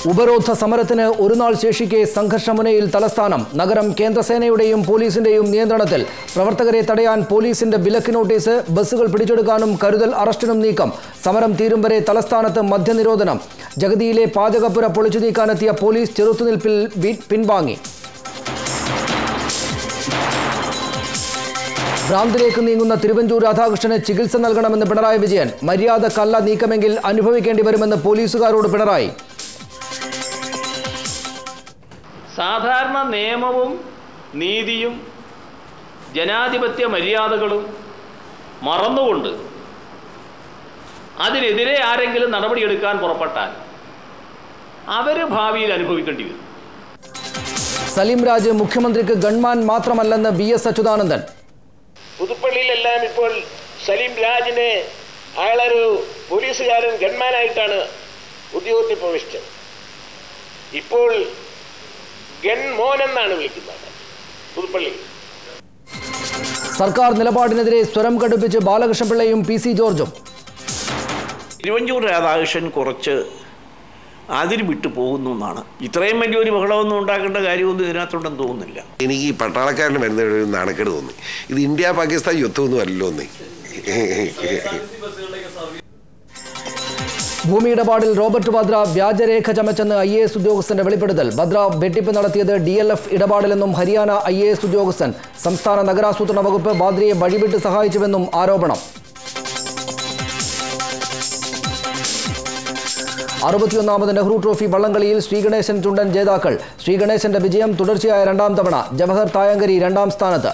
ഉപരോധ സമരത്തിന് ഒരു നാൾ ശേഷിക്കെ സംഘർഷമുനയിൽ തലസ്ഥാനം. നഗരം കേന്ദ്രസേനയുടെയും പോലീസിന്റെയും നിയന്ത്രണത്തിൽ. പ്രവർത്തകരെ തടയാൻ പോലീസിന്റെ വിലക്ക് നോട്ടീസ്. ബസ്സുകൾ പിടിച്ചെടുക്കാനും കരുതൽ അറസ്റ്റിനും നീക്കം. സമരം തീരും വരെ തലസ്ഥാനത്ത് മദ്യനിരോധനം. ജഗതിയിലെ പാചകപ്പുര പൊളിച്ചു നീക്കാനെത്തിയ പോലീസ് ചെറുത്തുനിൽപ്പിൽ പിൻവാങ്ങി. ഭ്രാന്തിലേക്ക് നീങ്ങുന്ന തിരുവഞ്ചൂർ രാധാകൃഷ്ണന് ചികിത്സ നൽകണമെന്ന് പിണറായി വിജയൻ. മര്യാദക്കല്ല നീക്കമെങ്കിൽ അനുഭവിക്കേണ്ടി വരുമെന്ന് പോലീസുകാരോട് പിണറായി. സാധാരണ നിയമവും നീതിയും ജനാധിപത്യ മര്യാദകളും മറന്നുകൊണ്ട് അതിനെതിരെ ആരെങ്കിലും നടപടിയെടുക്കാൻ പുറപ്പെട്ടാൽ അവർ ഭാവിയിൽ അനുഭവിക്കേണ്ടി വരും. സലീം രാജ് മുഖ്യമന്ത്രിക്ക് ഗൺമാൻ മാത്രമല്ലെന്ന് BS അച്യുതാനന്ദൻ. പുതുപ്പള്ളിയിലെല്ലാം ഇപ്പോൾ സലീം രാജിനെ അയാളൊരു പോലീസുകാരൻ ഗൺമാനായിട്ടാണ് ഉദ്യോഗത്തിൽ പ്രവേശിച്ചത്. ഇപ്പോൾ ഗൺമോൻ എന്നാണ് വിളിക്കുന്നത് പുതുപ്പള്ളി. സർക്കാർ നിലപാടിനെതിരെ സ്വരം കടുപ്പിച്ച് ബാലകൃഷ്ണപിള്ളയും PC ജോർജും. തിരുവഞ്ചൂർ രാധാകൃഷ്ണൻ കുറച്ച് അതിന് വിട്ടു പോകുന്നു എന്നാണ്. ഇത്രയും വലിയൊരു ബഹളമൊന്നും ഉണ്ടാക്കേണ്ട കാര്യമൊന്നും ഇതിനകത്തുണ്ടെന്ന് തോന്നുന്നില്ല. എനിക്ക് ഈ പട്ടാളക്കാരന് വരുന്ന ഒരു നാണക്കേട് തോന്നി. ഇത് ഇന്ത്യ പാകിസ്ഥാൻ യുദ്ധമൊന്നും അല്ലല്ലോ എന്നേ. ഭൂമി ഇടപാടിൽ റോബർട്ട് വദ്ര വ്യാജരേഖ ചമച്ചെന്ന് IAS ഉദ്യോഗസ്ഥന്റെ വെളിപ്പെടുത്തൽ. വദ്ര വെട്ടിപ്പ് നടത്തിയത് DLF ഇടപാടിലെന്നും ഹരിയാന IAS ഉദ്യോഗസ്ഥൻ. സംസ്ഥാന നഗരാസൂത്രണ വകുപ്പ് വാദ്രയെ വഴിവിട്ട് സഹായിച്ചുവെന്നും ആരോപണം. 61ാമത് നെഹ്റു ട്രോഫി വള്ളംകളിയിൽ ശ്രീഗണേശൻ ചുണ്ടൻ ജേതാക്കൾ. ശ്രീഗണേശന്റെ വിജയം തുടർച്ചയായ രണ്ടാം തവണ. ജവഹർ തായങ്കരി രണ്ടാം സ്ഥാനത്ത്.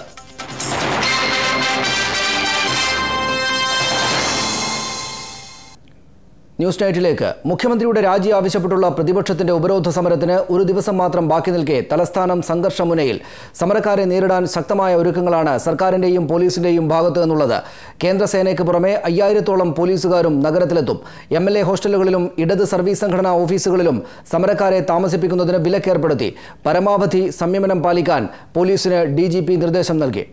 ന്യൂസ് നൈറ്റിലേക്ക്. മുഖ്യമന്ത്രിയുടെ രാജി ആവശ്യപ്പെട്ടുള്ള പ്രതിപക്ഷത്തിന്റെ ഉപരോധ സമരത്തിന് ഒരു ദിവസം മാത്രം ബാക്കി നിൽക്കെ തലസ്ഥാനം സംഘർഷമുനയിൽ. സമരക്കാരെ നേരിടാൻ ശക്തമായ ഒരുക്കങ്ങളാണ് സർക്കാരിന്റെയും പോലീസിന്റെയും ഭാഗത്തു നിന്നുള്ളത്. കേന്ദ്രസേനയ്ക്ക് പുറമെ 5000-ഓളം പോലീസുകാരും നഗരത്തിലെത്തും. MLA ഹോസ്റ്റലുകളിലും ഇടത് സർവീസ് സംഘടനാ ഓഫീസുകളിലും സമരക്കാരെ താമസിപ്പിക്കുന്നതിന് വിലക്കേർപ്പെടുത്തി. പരമാവധി സംയമനം പാലിക്കാൻ പോലീസിന് DGP നിർദ്ദേശം നൽകി.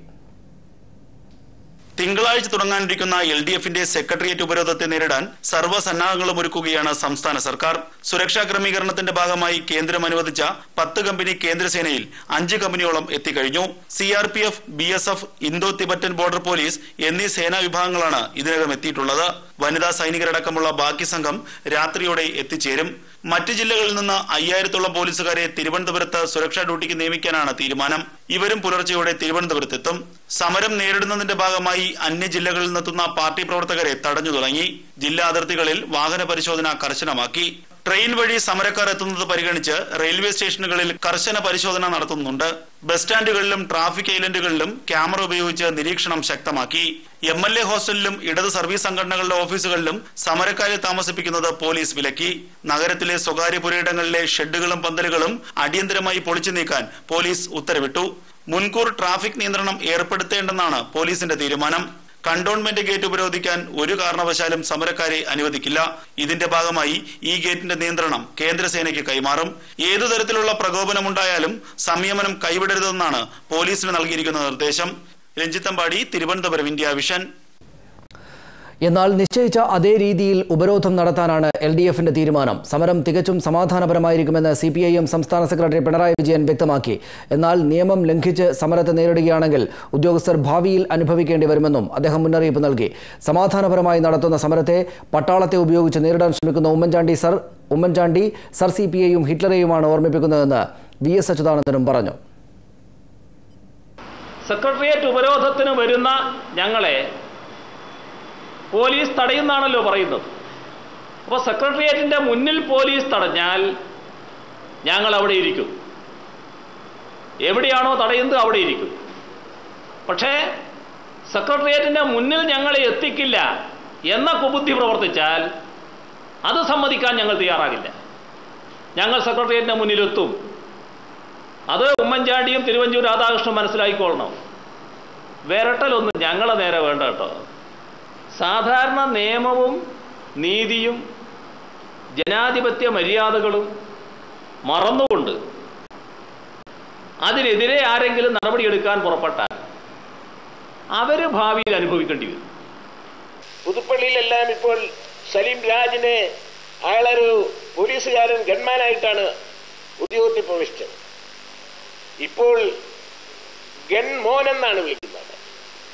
തിങ്കളാഴ്ച തുടങ്ങാനിരിക്കുന്ന LDFന്റെ സെക്രട്ടേറിയറ്റ് ഉപരോധത്തെ നേരിടാൻ സർവ്വസന്നാഹങ്ങളും ഒരുക്കുകയാണ് സംസ്ഥാന സർക്കാർ. സുരക്ഷാ ക്രമീകരണത്തിന്റെ ഭാഗമായി കേന്ദ്രം അനുവദിച്ച 10 കമ്പനി കേന്ദ്രസേനയിൽ 5 കമ്പനിയോളം എത്തിക്കഴിഞ്ഞു. CRPF, BSF, Indo Tibetan border police എന്നീ സേനാ വിഭാഗങ്ങളാണ് ഇതിനകം എത്തിയിട്ടുള്ളത്. വനിതാ സൈനികരടക്കമുള്ള ബാക്കി സംഘം രാത്രിയോടെ എത്തിച്ചേരും. മറ്റ് ജില്ലകളിൽ നിന്ന് 5000-ഓളം പോലീസുകാരെ തിരുവനന്തപുരത്ത് സുരക്ഷാ ഡ്യൂട്ടിക്ക് നിയമിക്കാനാണ് തീരുമാനം. ഇവരും പുലർച്ചെയോടെ തിരുവനന്തപുരത്തെത്തും. സമരം നേരിടുന്നതിന്റെ ഭാഗമായി അന്യ ജില്ലകളിൽ നിന്നെത്തുന്ന പാർട്ടി പ്രവർത്തകരെ തടഞ്ഞു തുടങ്ങി. ജില്ലാ അതിർത്തികളിൽ വാഹന പരിശോധന കർശനമാക്കി. ട്രെയിൻ വഴി സമരക്കാർ എത്തുന്നത് പരിഗണിച്ച് റെയിൽവേ സ്റ്റേഷനുകളിൽ കർശന പരിശോധന നടത്തുന്നുണ്ട്. ബസ് സ്റ്റാൻഡുകളിലും ട്രാഫിക് ഐലൻഡുകളിലും ക്യാമറ ഉപയോഗിച്ച് നിരീക്ഷണം ശക്തമാക്കി. MLA ഹോസ്റ്റലിലും ഇടത് സർവീസ് സംഘടനകളുടെ ഓഫീസുകളിലും സമരക്കാരെ താമസിപ്പിക്കുന്നത് പോലീസ് വിലക്കി. നഗരത്തിലെ സ്വകാര്യ പുരയിടങ്ങളിലെ ഷെഡുകളും പന്തലുകളും അടിയന്തരമായി പൊളിച്ചു നീക്കാൻ പോലീസ് ഉത്തരവിട്ടു. മുൻകൂർ ട്രാഫിക് നിയന്ത്രണം ഏർപ്പെടുത്തേണ്ടെന്നാണ് പോലീസിന്റെ തീരുമാനം. കണ്ടോൺമെന്റ് ഗേറ്റ് ഉപരോധിക്കാൻ ഒരു കാരണവശാലും സമരക്കാരെ അനുവദിക്കില്ല. ഇതിന്റെ ഭാഗമായി ഈ ഗേറ്റിന്റെ നിയന്ത്രണം കേന്ദ്രസേനയ്ക്ക് കൈമാറും. ഏതു തരത്തിലുള്ള പ്രകോപനമുണ്ടായാലും സംയമനം കൈവിടരുതെന്നാണ് പോലീസിന് നൽകിയിരിക്കുന്ന നിർദ്ദേശം. രഞ്ജിത്തമ്പാടി, തിരുവനന്തപുരം, ഇന്ത്യ വിഷൻ. എന്നാൽ നിശ്ചയിച്ച അതേ രീതിയിൽ ഉപരോധം നടത്താനാണ് LDFന്റെ തീരുമാനം. സമരം തികച്ചും സമാധാനപരമായിരിക്കുമെന്ന് CPIM സംസ്ഥാന സെക്രട്ടറി പിണറായി വിജയൻ വ്യക്തമാക്കി. എന്നാൽ നിയമം ലംഘിച്ച് സമരത്തെ നേരിടുകയാണെങ്കിൽ ഉദ്യോഗസ്ഥർ ഭാവിയിൽ അനുഭവിക്കേണ്ടി വരുമെന്നും അദ്ദേഹം മുന്നറിയിപ്പ് നൽകി. സമാധാനപരമായി നടത്തുന്ന സമരത്തെ പട്ടാളത്തെ ഉപയോഗിച്ച് നേരിടാൻ ശ്രമിക്കുന്ന ഉമ്മൻചാണ്ടി സർ CPIയും ഹിറ്റ്ലറെയുമാണ് ഓർമ്മിപ്പിക്കുന്നതെന്ന് VS അച്യുതാനന്ദനും പറഞ്ഞു. സെക്രട്ടേറിയറ്റ് ഉപരോധത്തിന് വരുന്ന ഞങ്ങളെ പോലീസ് തടയുന്നാണല്ലോ പറയുന്നത്. അപ്പോൾ സെക്രട്ടേറിയറ്റിൻ്റെ മുന്നിൽ പോലീസ് തടഞ്ഞാൽ ഞങ്ങൾ അവിടെ ഇരിക്കും. എവിടെയാണോ തടയുന്നത് അവിടെ ഇരിക്കും. പക്ഷേ സെക്രട്ടേറിയറ്റിൻ്റെ മുന്നിൽ ഞങ്ങളെ എത്തിക്കില്ല എന്ന കുബുദ്ധി പ്രവർത്തിച്ചാൽ അത് സമ്മതിക്കാൻ ഞങ്ങൾ തയ്യാറാകില്ല. ഞങ്ങൾ സെക്രട്ടേറിയറ്റിൻ്റെ മുന്നിലെത്തും. അത് ഉമ്മൻചാണ്ടിയും തിരുവഞ്ചൂർ രാധാകൃഷ്ണനും മനസ്സിലാക്കിക്കൊള്ളണം. വിരട്ടലൊന്നും ഞങ്ങളെ നേരെ വേണ്ട കേട്ടോ. സാധാരണ നിയമവും നീതിയും ജനാധിപത്യ മര്യാദകളും മറന്നുകൊണ്ട് അതിനെതിരെ ആരെങ്കിലും നടപടിയെടുക്കാൻ പുറപ്പെട്ടാൽ അവർ ഭാവിയിൽ അനുഭവിക്കേണ്ടി വരും. പുതുപ്പള്ളിയിലെല്ലാം ഇപ്പോൾ സലീം രാജിനെ അയാളൊരു പോലീസുകാരൻ ഗൺമാനായിട്ടാണ് ഉദ്യോഗത്തിൽ പ്രവേശിച്ചത്. ഇപ്പോൾ ഗൺമോൻ എന്നാണ് വിളിക്കുന്നത്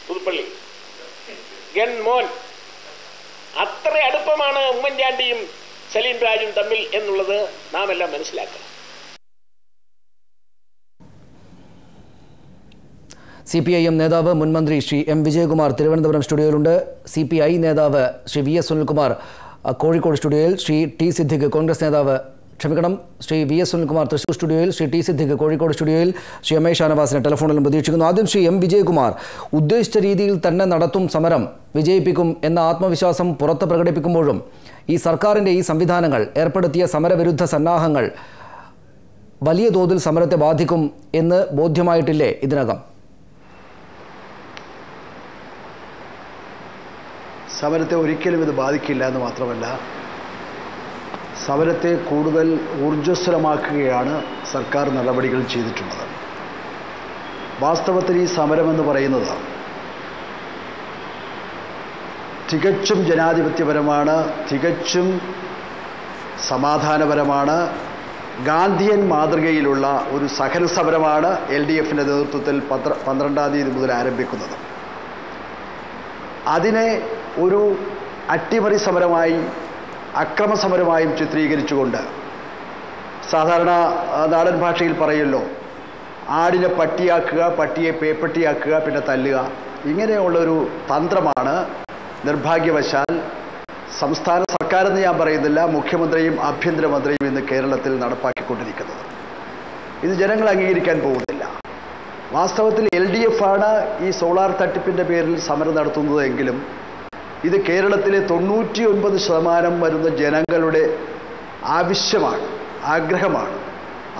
പുതുപ്പള്ളി. ഗൺമോൻ. അത്ര അടുപ്പമാണ് ഉമ്മൻചാണ്ടിയും സലീം രാജും തമ്മിൽ എന്നുള്ളത് നാം എല്ലാം മനസ്സിലാക്കണം. CPIM നേതാവ് മുൻമന്ത്രി ശ്രീ M. വിജയകുമാർ തിരുവനന്തപുരം സ്റ്റുഡിയോയിലുണ്ട്. CPI നേതാവ് ശ്രീ VS സുനിൽകുമാർ കോഴിക്കോട് സ്റ്റുഡിയോയിൽ, ശ്രീ T. സിദ്ദിഖ് കോൺഗ്രസ് നേതാവ് ശ്രീ VS സുനിൽകുമാർ തൃശൂർ സ്റ്റുഡിയോയിൽ, ശ്രീ T. സിദ്ദിഖ് കോഴിക്കോട് സ്റ്റുഡിയോയിൽ, ശ്രീ M. ഷാനവാസിനെ ടെലിഫോണിലും പ്രതീക്ഷിക്കുന്നു. ആദ്യം ശ്രീ M. വിജയകുമാർ, ഉദ്ദേശിച്ച രീതിയിൽ തന്നെ നടത്തും സമരം, വിജയിപ്പിക്കും എന്ന ആത്മവിശ്വാസം പുറത്ത് പ്രകടിപ്പിക്കുമ്പോഴും ഈ സർക്കാരിൻ്റെ ഈ സംവിധാനങ്ങൾ ഏർപ്പെടുത്തിയ സമരവിരുദ്ധ സന്നാഹങ്ങൾ വലിയ തോതിൽ സമരത്തെ ബാധിക്കും എന്ന് ബോധ്യമായിട്ടില്ലേ ഇതിനകം? സമരത്തെ ഒരിക്കലും ഇത് ബാധിക്കില്ല എന്ന് മാത്രമല്ല, സമരത്തെ കൂടുതൽ ഊർജ്ജസ്വലമാക്കുകയാണ് സർക്കാർ നടപടികൾ ചെയ്തിട്ടുള്ളത്. വാസ്തവത്തിൽ ഈ സമരമെന്ന് പറയുന്നത് തികച്ചും ജനാധിപത്യപരമാണ്, തികച്ചും സമാധാനപരമാണ്, ഗാന്ധിയൻ മാതൃകയിലുള്ള ഒരു സഹന സമരമാണ് LDFിൻ്റെ നേതൃത്വത്തിൽ 12-ാം തീയതി മുതൽ ആരംഭിക്കുന്നത്. അതിനെ ഒരു അട്ടിമറി സമരമായി അക്രമസമരമായും ചിത്രീകരിച്ചുകൊണ്ട്, സാധാരണ നാടൻ ഭാഷയിൽ പറയല്ലോ, ആടിനെ പട്ടിയാക്കുക, പട്ടിയെ പേപ്പട്ടിയാക്കുക, പിന്നെ തല്ലുക, ഇങ്ങനെയുള്ളൊരു തന്ത്രമാണ് നിർഭാഗ്യവശാൽ സംസ്ഥാന സർക്കാരെന്ന് ഞാൻ പറയുന്നില്ല, മുഖ്യമന്ത്രിയും ആഭ്യന്തരമന്ത്രിയും ഇന്ന് കേരളത്തിൽ നടപ്പാക്കിക്കൊണ്ടിരിക്കുന്നത്. ഇത് ജനങ്ങൾ അംഗീകരിക്കാൻ പോകുന്നില്ല. വാസ്തവത്തിൽ LDF ആണ് ഈ സോളാർ തട്ടിപ്പിൻ്റെ പേരിൽ സമരം നടത്തുന്നതെങ്കിലും ഇത് കേരളത്തിലെ 99% വരുന്ന ജനങ്ങളുടെ ആവശ്യമാണ്, ആഗ്രഹമാണ്.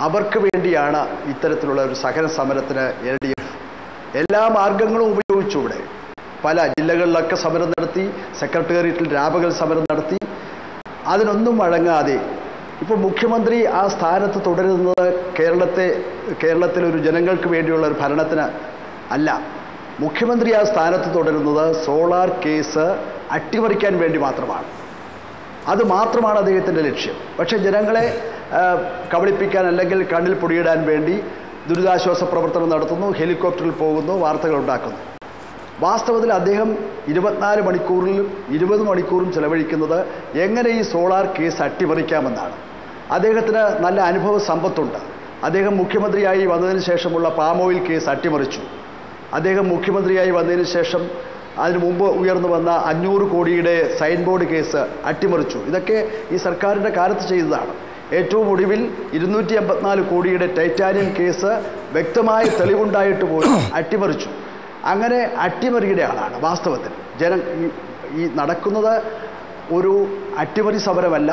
അവർക്ക് വേണ്ടിയാണ് ഇത്തരത്തിലുള്ള ഒരു സഹന സമരത്തിന് LDF എല്ലാ മാർഗങ്ങളും ഉപയോഗിച്ചുകൂടെ. പല ജില്ലകളിലൊക്കെ സമരം നടത്തി, സെക്രട്ടേറിയറ്റിൽ രാപകൽ സമരം നടത്തി. അതിനൊന്നും വഴങ്ങാതെ ഇപ്പോൾ മുഖ്യമന്ത്രി ആ സ്ഥാനത്ത് തുടരുന്നത് കേരളത്തിലൊരു ജനങ്ങൾക്ക് വേണ്ടിയുള്ള ഒരു ഭരണത്തിന് അല്ല. മുഖ്യമന്ത്രി ആ സ്ഥാനത്ത് തുടരുന്നത് സോളാർ കേസ് അട്ടിമറിക്കാൻ വേണ്ടി മാത്രമാണ്. അത് മാത്രമാണ് അദ്ദേഹത്തിൻ്റെ ലക്ഷ്യം. പക്ഷേ ജനങ്ങളെ കബളിപ്പിക്കാൻ അല്ലെങ്കിൽ കണ്ണിൽ പൊടിയിടാൻ വേണ്ടി ദുരിതാശ്വാസ പ്രവർത്തനം നടത്തുന്നു, ഹെലികോപ്റ്ററിൽ പോകുന്നു, വാർത്തകൾ ഉണ്ടാക്കുന്നു. വാസ്തവത്തിൽ അദ്ദേഹം 24 മണിക്കൂറിലും 20 മണിക്കൂറും ചെലവഴിക്കുന്നത് എങ്ങനെ ഈ സോളാർ കേസ് അട്ടിമറിക്കാമെന്നാണ്. അദ്ദേഹത്തിന് നല്ല അനുഭവ സമ്പത്തുണ്ട്. അദ്ദേഹം മുഖ്യമന്ത്രിയായി വന്നതിന് ശേഷമുള്ള പാം ഓയിൽ കേസ് അട്ടിമറിച്ചു. അദ്ദേഹം മുഖ്യമന്ത്രിയായി വന്നതിന് ശേഷം അതിനു മുമ്പ് ഉയർന്നു വന്ന 500 കോടിയുടെ സൈൻ ബോർഡ് കേസ് അട്ടിമറിച്ചു. ഇതൊക്കെ ഈ സർക്കാരിൻ്റെ കാലത്ത് ചെയ്തതാണ്. ഏറ്റവും ഒടുവിൽ 254 കോടിയുടെ ടൈറ്റാനിയം കേസ് വ്യക്തമായ തെളിവുണ്ടായിട്ട് പോലും അട്ടിമറിച്ചു. അങ്ങനെ അട്ടിമറിയുടെ ആളാണ് വാസ്തവത്തിൽ. ഈ നടക്കുന്നത് ഒരു അട്ടിമറി സമരമല്ല,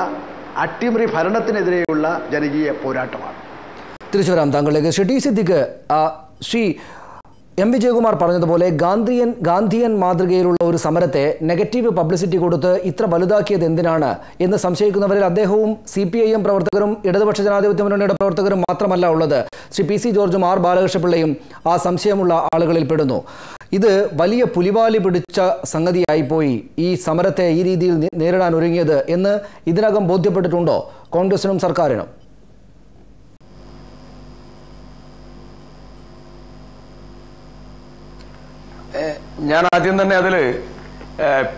അട്ടിമറി ഭരണത്തിനെതിരെയുള്ള ജനകീയ പോരാട്ടമാണ്. തിരിച്ചു വരാം താങ്കളിലേക്ക്. ശ്രീ T. സിദ്ദിഖ്, ശ്രീ M. വിജയകുമാർ പറഞ്ഞതുപോലെ ഗാന്ധിയൻ മാതൃകയിലുള്ള ഒരു സമരത്തെ നെഗറ്റീവ് പബ്ലിസിറ്റി കൊടുത്ത് ഇത്ര വലുതാക്കിയത് എന്തിനാണ് എന്ന് സംശയിക്കുന്നവരിൽ അദ്ദേഹവും CPIM പ്രവർത്തകരും ഇടതുപക്ഷ ജനാധിപത്യ മുന്നണിയുടെ പ്രവർത്തകരും മാത്രമല്ല ഉള്ളത്. ശ്രീ PC ജോർജും R. ബാലകൃഷ്ണപിള്ളയും ആ സംശയമുള്ള ആളുകളിൽ പെടുന്നു. ഇത് വലിയ പുലിവാലി പിടിച്ച സംഗതിയായിപ്പോയി ഈ സമരത്തെ ഈ രീതിയിൽ നേരിടാൻ ഒരുങ്ങിയത് എന്ന് ഇതിനകം ബോധ്യപ്പെട്ടിട്ടുണ്ടോ കോൺഗ്രസിനും സർക്കാരിനും? ഞാൻ ആദ്യം തന്നെ അതിൽ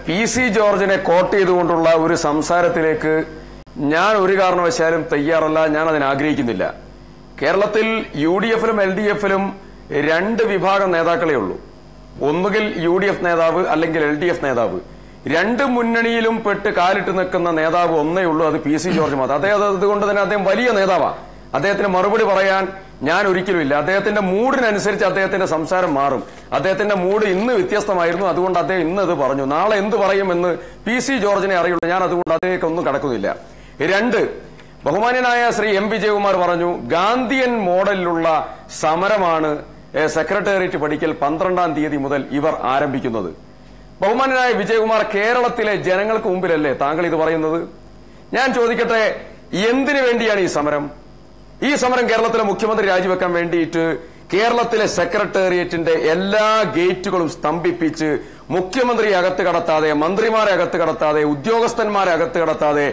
PC ജോർജിനെ കോട്ട് ചെയ്തുകൊണ്ടുള്ള ഒരു സംസാരത്തിലേക്ക് ഞാൻ ഒരു കാരണവശാലും തയ്യാറല്ല, ഞാൻ അതിന് ആഗ്രഹിക്കുന്നില്ല. കേരളത്തിൽ UDFിലും LDFിലും 2 വിഭാഗം നേതാക്കളേ ഉള്ളൂ. ഒന്നുകിൽ UDF നേതാവ് അല്ലെങ്കിൽ LDF നേതാവ്. 2 മുന്നണിയിലും പെട്ട് കാലിട്ട് നിൽക്കുന്ന നേതാവ് ഒന്നേ ഉള്ളൂ, അത് PC ജോർജ് മാത്രം. അതുകൊണ്ട് തന്നെ അദ്ദേഹം വലിയ നേതാവാണ്. അദ്ദേഹത്തിന് മറുപടി പറയാൻ ഞാൻ ഒരിക്കലും ഇല്ല. അദ്ദേഹത്തിന്റെ മൂഡിനനുസരിച്ച് അദ്ദേഹത്തിന്റെ സംസാരം മാറും. അദ്ദേഹത്തിന്റെ മൂഡ് ഇന്ന് വ്യത്യസ്തമായിരുന്നു, അതുകൊണ്ട് അദ്ദേഹം ഇന്ന് ഇത് പറഞ്ഞു. നാളെ എന്ത് പറയുമെന്ന് PC ജോർജിനെ അറിയുള്ളൂ. ഞാൻ അതുകൊണ്ട് അദ്ദേഹക്കൊന്നും കടക്കുന്നില്ല. 2, ബഹുമാന്യനായ ശ്രീ M. വിജയകുമാർ പറഞ്ഞു, ഗാന്ധിയൻ മോഡലിലുള്ള സമരമാണ് സെക്രട്ടേറിയറ്റ് പടിക്കൽ 12-ാം തീയതി മുതൽ ഇവർ ആരംഭിക്കുന്നത്. ബഹുമാന്യനായ വിജയകുമാർ, കേരളത്തിലെ ജനങ്ങൾക്ക് മുമ്പിലല്ലേ താങ്കൾ ഇത് പറയുന്നത്? ഞാൻ ചോദിക്കട്ടെ, എന്തിനു വേണ്ടിയാണ് ഈ സമരം? ഈ സമരം കേരളത്തിലെ മുഖ്യമന്ത്രി രാജിവെക്കാൻ വേണ്ടിയിട്ട് കേരളത്തിലെ സെക്രട്ടേറിയറ്റിന്റെ എല്ലാ ഗേറ്റുകളും സ്തംഭിപ്പിച്ച് മുഖ്യമന്ത്രിയെ അകത്ത് കടത്താതെ, മന്ത്രിമാരെ അകത്ത് കടത്താതെ, ഉദ്യോഗസ്ഥന്മാരെ അകത്ത് കടത്താതെ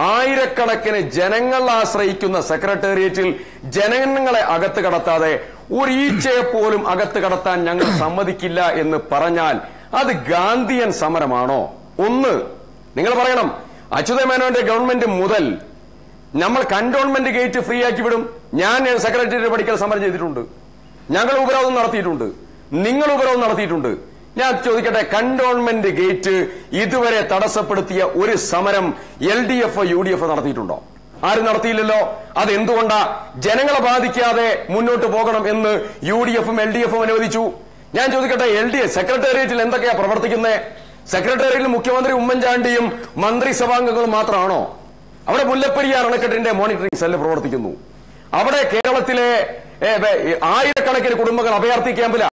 ആയിരക്കണക്കിന് ജനങ്ങൾ ആശ്രയിക്കുന്ന സെക്രട്ടേറിയറ്റിൽ ജനങ്ങളെ അകത്ത് കടത്താതെ ഒരു ഈച്ചയെ പോലും അകത്ത് കടത്താൻ ഞങ്ങൾ സമ്മതിക്കില്ല എന്ന് പറഞ്ഞാൽ അത് ഗാന്ധിയൻ സമരമാണോ? ഒന്ന് നിങ്ങൾ പറയണം. അച്യുതമേനോന്റെ ഗവൺമെന്റ് മുതൽ നമ്മൾ കന്റോൺമെന്റ് ഗേറ്റ് ഫ്രീ ആക്കി വിടും. ഞാൻ സെക്രട്ടേറിയറ്റ് പഠിക്കൽ സമരം ചെയ്തിട്ടുണ്ട്. ഞങ്ങൾ ഉപരോധം നടത്തിയിട്ടുണ്ട്. നിങ്ങൾ ഉപരോധം നടത്തിയിട്ടുണ്ട്. ഞാൻ ചോദിക്കട്ടെ, കന്റോൺമെന്റ് ഗേറ്റ് ഇതുവരെ തടസ്സപ്പെടുത്തിയ ഒരു സമരം LDF UDF നടത്തിയിട്ടുണ്ടോ? ആരും നടത്തിയില്ലല്ലോ. അതെന്തുകൊണ്ടാ? ജനങ്ങളെ ബാധിക്കാതെ മുന്നോട്ട് പോകണം എന്ന് UDFും LDFും അനുവദിച്ചു. ഞാൻ ചോദിക്കട്ടെ, സെക്രട്ടേറിയറ്റിൽ എന്തൊക്കെയാ പ്രവർത്തിക്കുന്നത്? സെക്രട്ടേറിയറ്റിൽ മുഖ്യമന്ത്രി ഉമ്മൻചാണ്ടിയും മന്ത്രിസഭാംഗങ്ങളും മാത്രമാണോ? അവിടെ മുല്ലപ്പെരിയാർ അണക്കെട്ടിന്റെ മോണിറ്ററിംഗ് സെല്ല് പ്രവർത്തിക്കുന്നു. അവിടെ കേരളത്തിലെ ആയിരക്കണക്കിന് കുടുംബങ്ങൾ അഭയാർത്ഥി ക്യാമ്പില.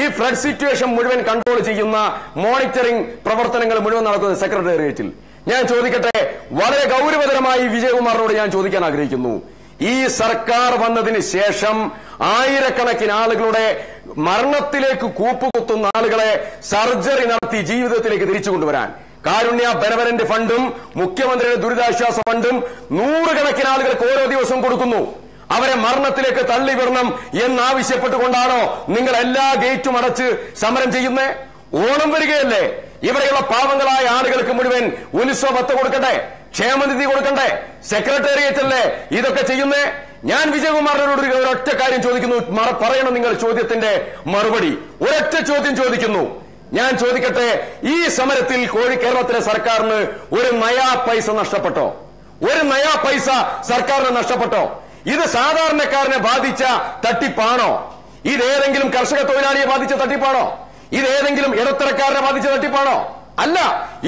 ഈ ഫ്ലഡ് സിറ്റുവേഷൻ മുഴുവൻ കൺട്രോൾ ചെയ്യുന്ന മോണിറ്ററിംഗ് പ്രവർത്തനങ്ങൾ മുഴുവൻ നടക്കുന്നത് സെക്രട്ടേറിയറ്റിൽ. ഞാൻ ചോദിക്കട്ടെ, വളരെ ഗൗരവതരമായി വിജയകുമാറിനോട് ഞാൻ ചോദിക്കാൻ ആഗ്രഹിക്കുന്നു. ഈ സർക്കാർ വന്നതിന് ശേഷം ആയിരക്കണക്കിന് ആളുകളുടെ മരണത്തിലേക്ക് കൂപ്പുകുത്തുന്ന ആളുകളെ സർജറി നടത്തി ജീവിതത്തിലേക്ക് തിരിച്ചു കൊണ്ടുവരാൻ കാരുണ്യ ബെനവലന്റ് ഫണ്ടും മുഖ്യമന്ത്രിയുടെ ദുരിതാശ്വാസ ഫണ്ടും നൂറുകണക്കിന് ആളുകൾക്ക് ഓരോ ദിവസവും കൊടുക്കുന്നു. അവരെ മരണത്തിലേക്ക് തള്ളിവിടണം എന്നാവശ്യപ്പെട്ടുകൊണ്ടാണോ നിങ്ങൾ എല്ലാ ഗേറ്റും അടച്ച് സമരം ചെയ്യുന്നേ? ഓണം വരികയല്ലേ? ഇവിടെയുള്ള പാവങ്ങളായ ആളുകൾക്ക് മുഴുവൻ ഉത്സവത്ത് കൊടുക്കട്ടെ, ക്ഷേമനിധി കൊടുക്കണ്ടേ? സെക്രട്ടേറിയറ്റല്ലേ ഇതൊക്കെ ചെയ്യുന്നേ? ഞാൻ വിജയകുമാറിനോട് ഒരൊറ്റ കാര്യം ചോദിക്കുന്നു, പറയണം നിങ്ങൾ ചോദ്യത്തിന്റെ മറുപടി. ഒരൊറ്റ ചോദ്യം ചോദിക്കുന്നു. ഞാൻ ചോദിക്കട്ടെ, ഈ സമരത്തിൽ കേരളത്തിലെ സർക്കാരിന് ഒരു നയാ പൈസ നഷ്ടപ്പെട്ടോ? ഒരു നയാ പൈസ സർക്കാരിന് നഷ്ടപ്പെട്ടോ? ഇത് സാധാരണക്കാരനെ ബാധിച്ച തട്ടിപ്പാണോ? ഇതേതെങ്കിലും കർഷക തൊഴിലാളിയെ ബാധിച്ച തട്ടിപ്പാണോ? ഇതേതെങ്കിലും ഇടത്തരക്കാരനെ ബാധിച്ച തട്ടിപ്പാണോ? അല്ല,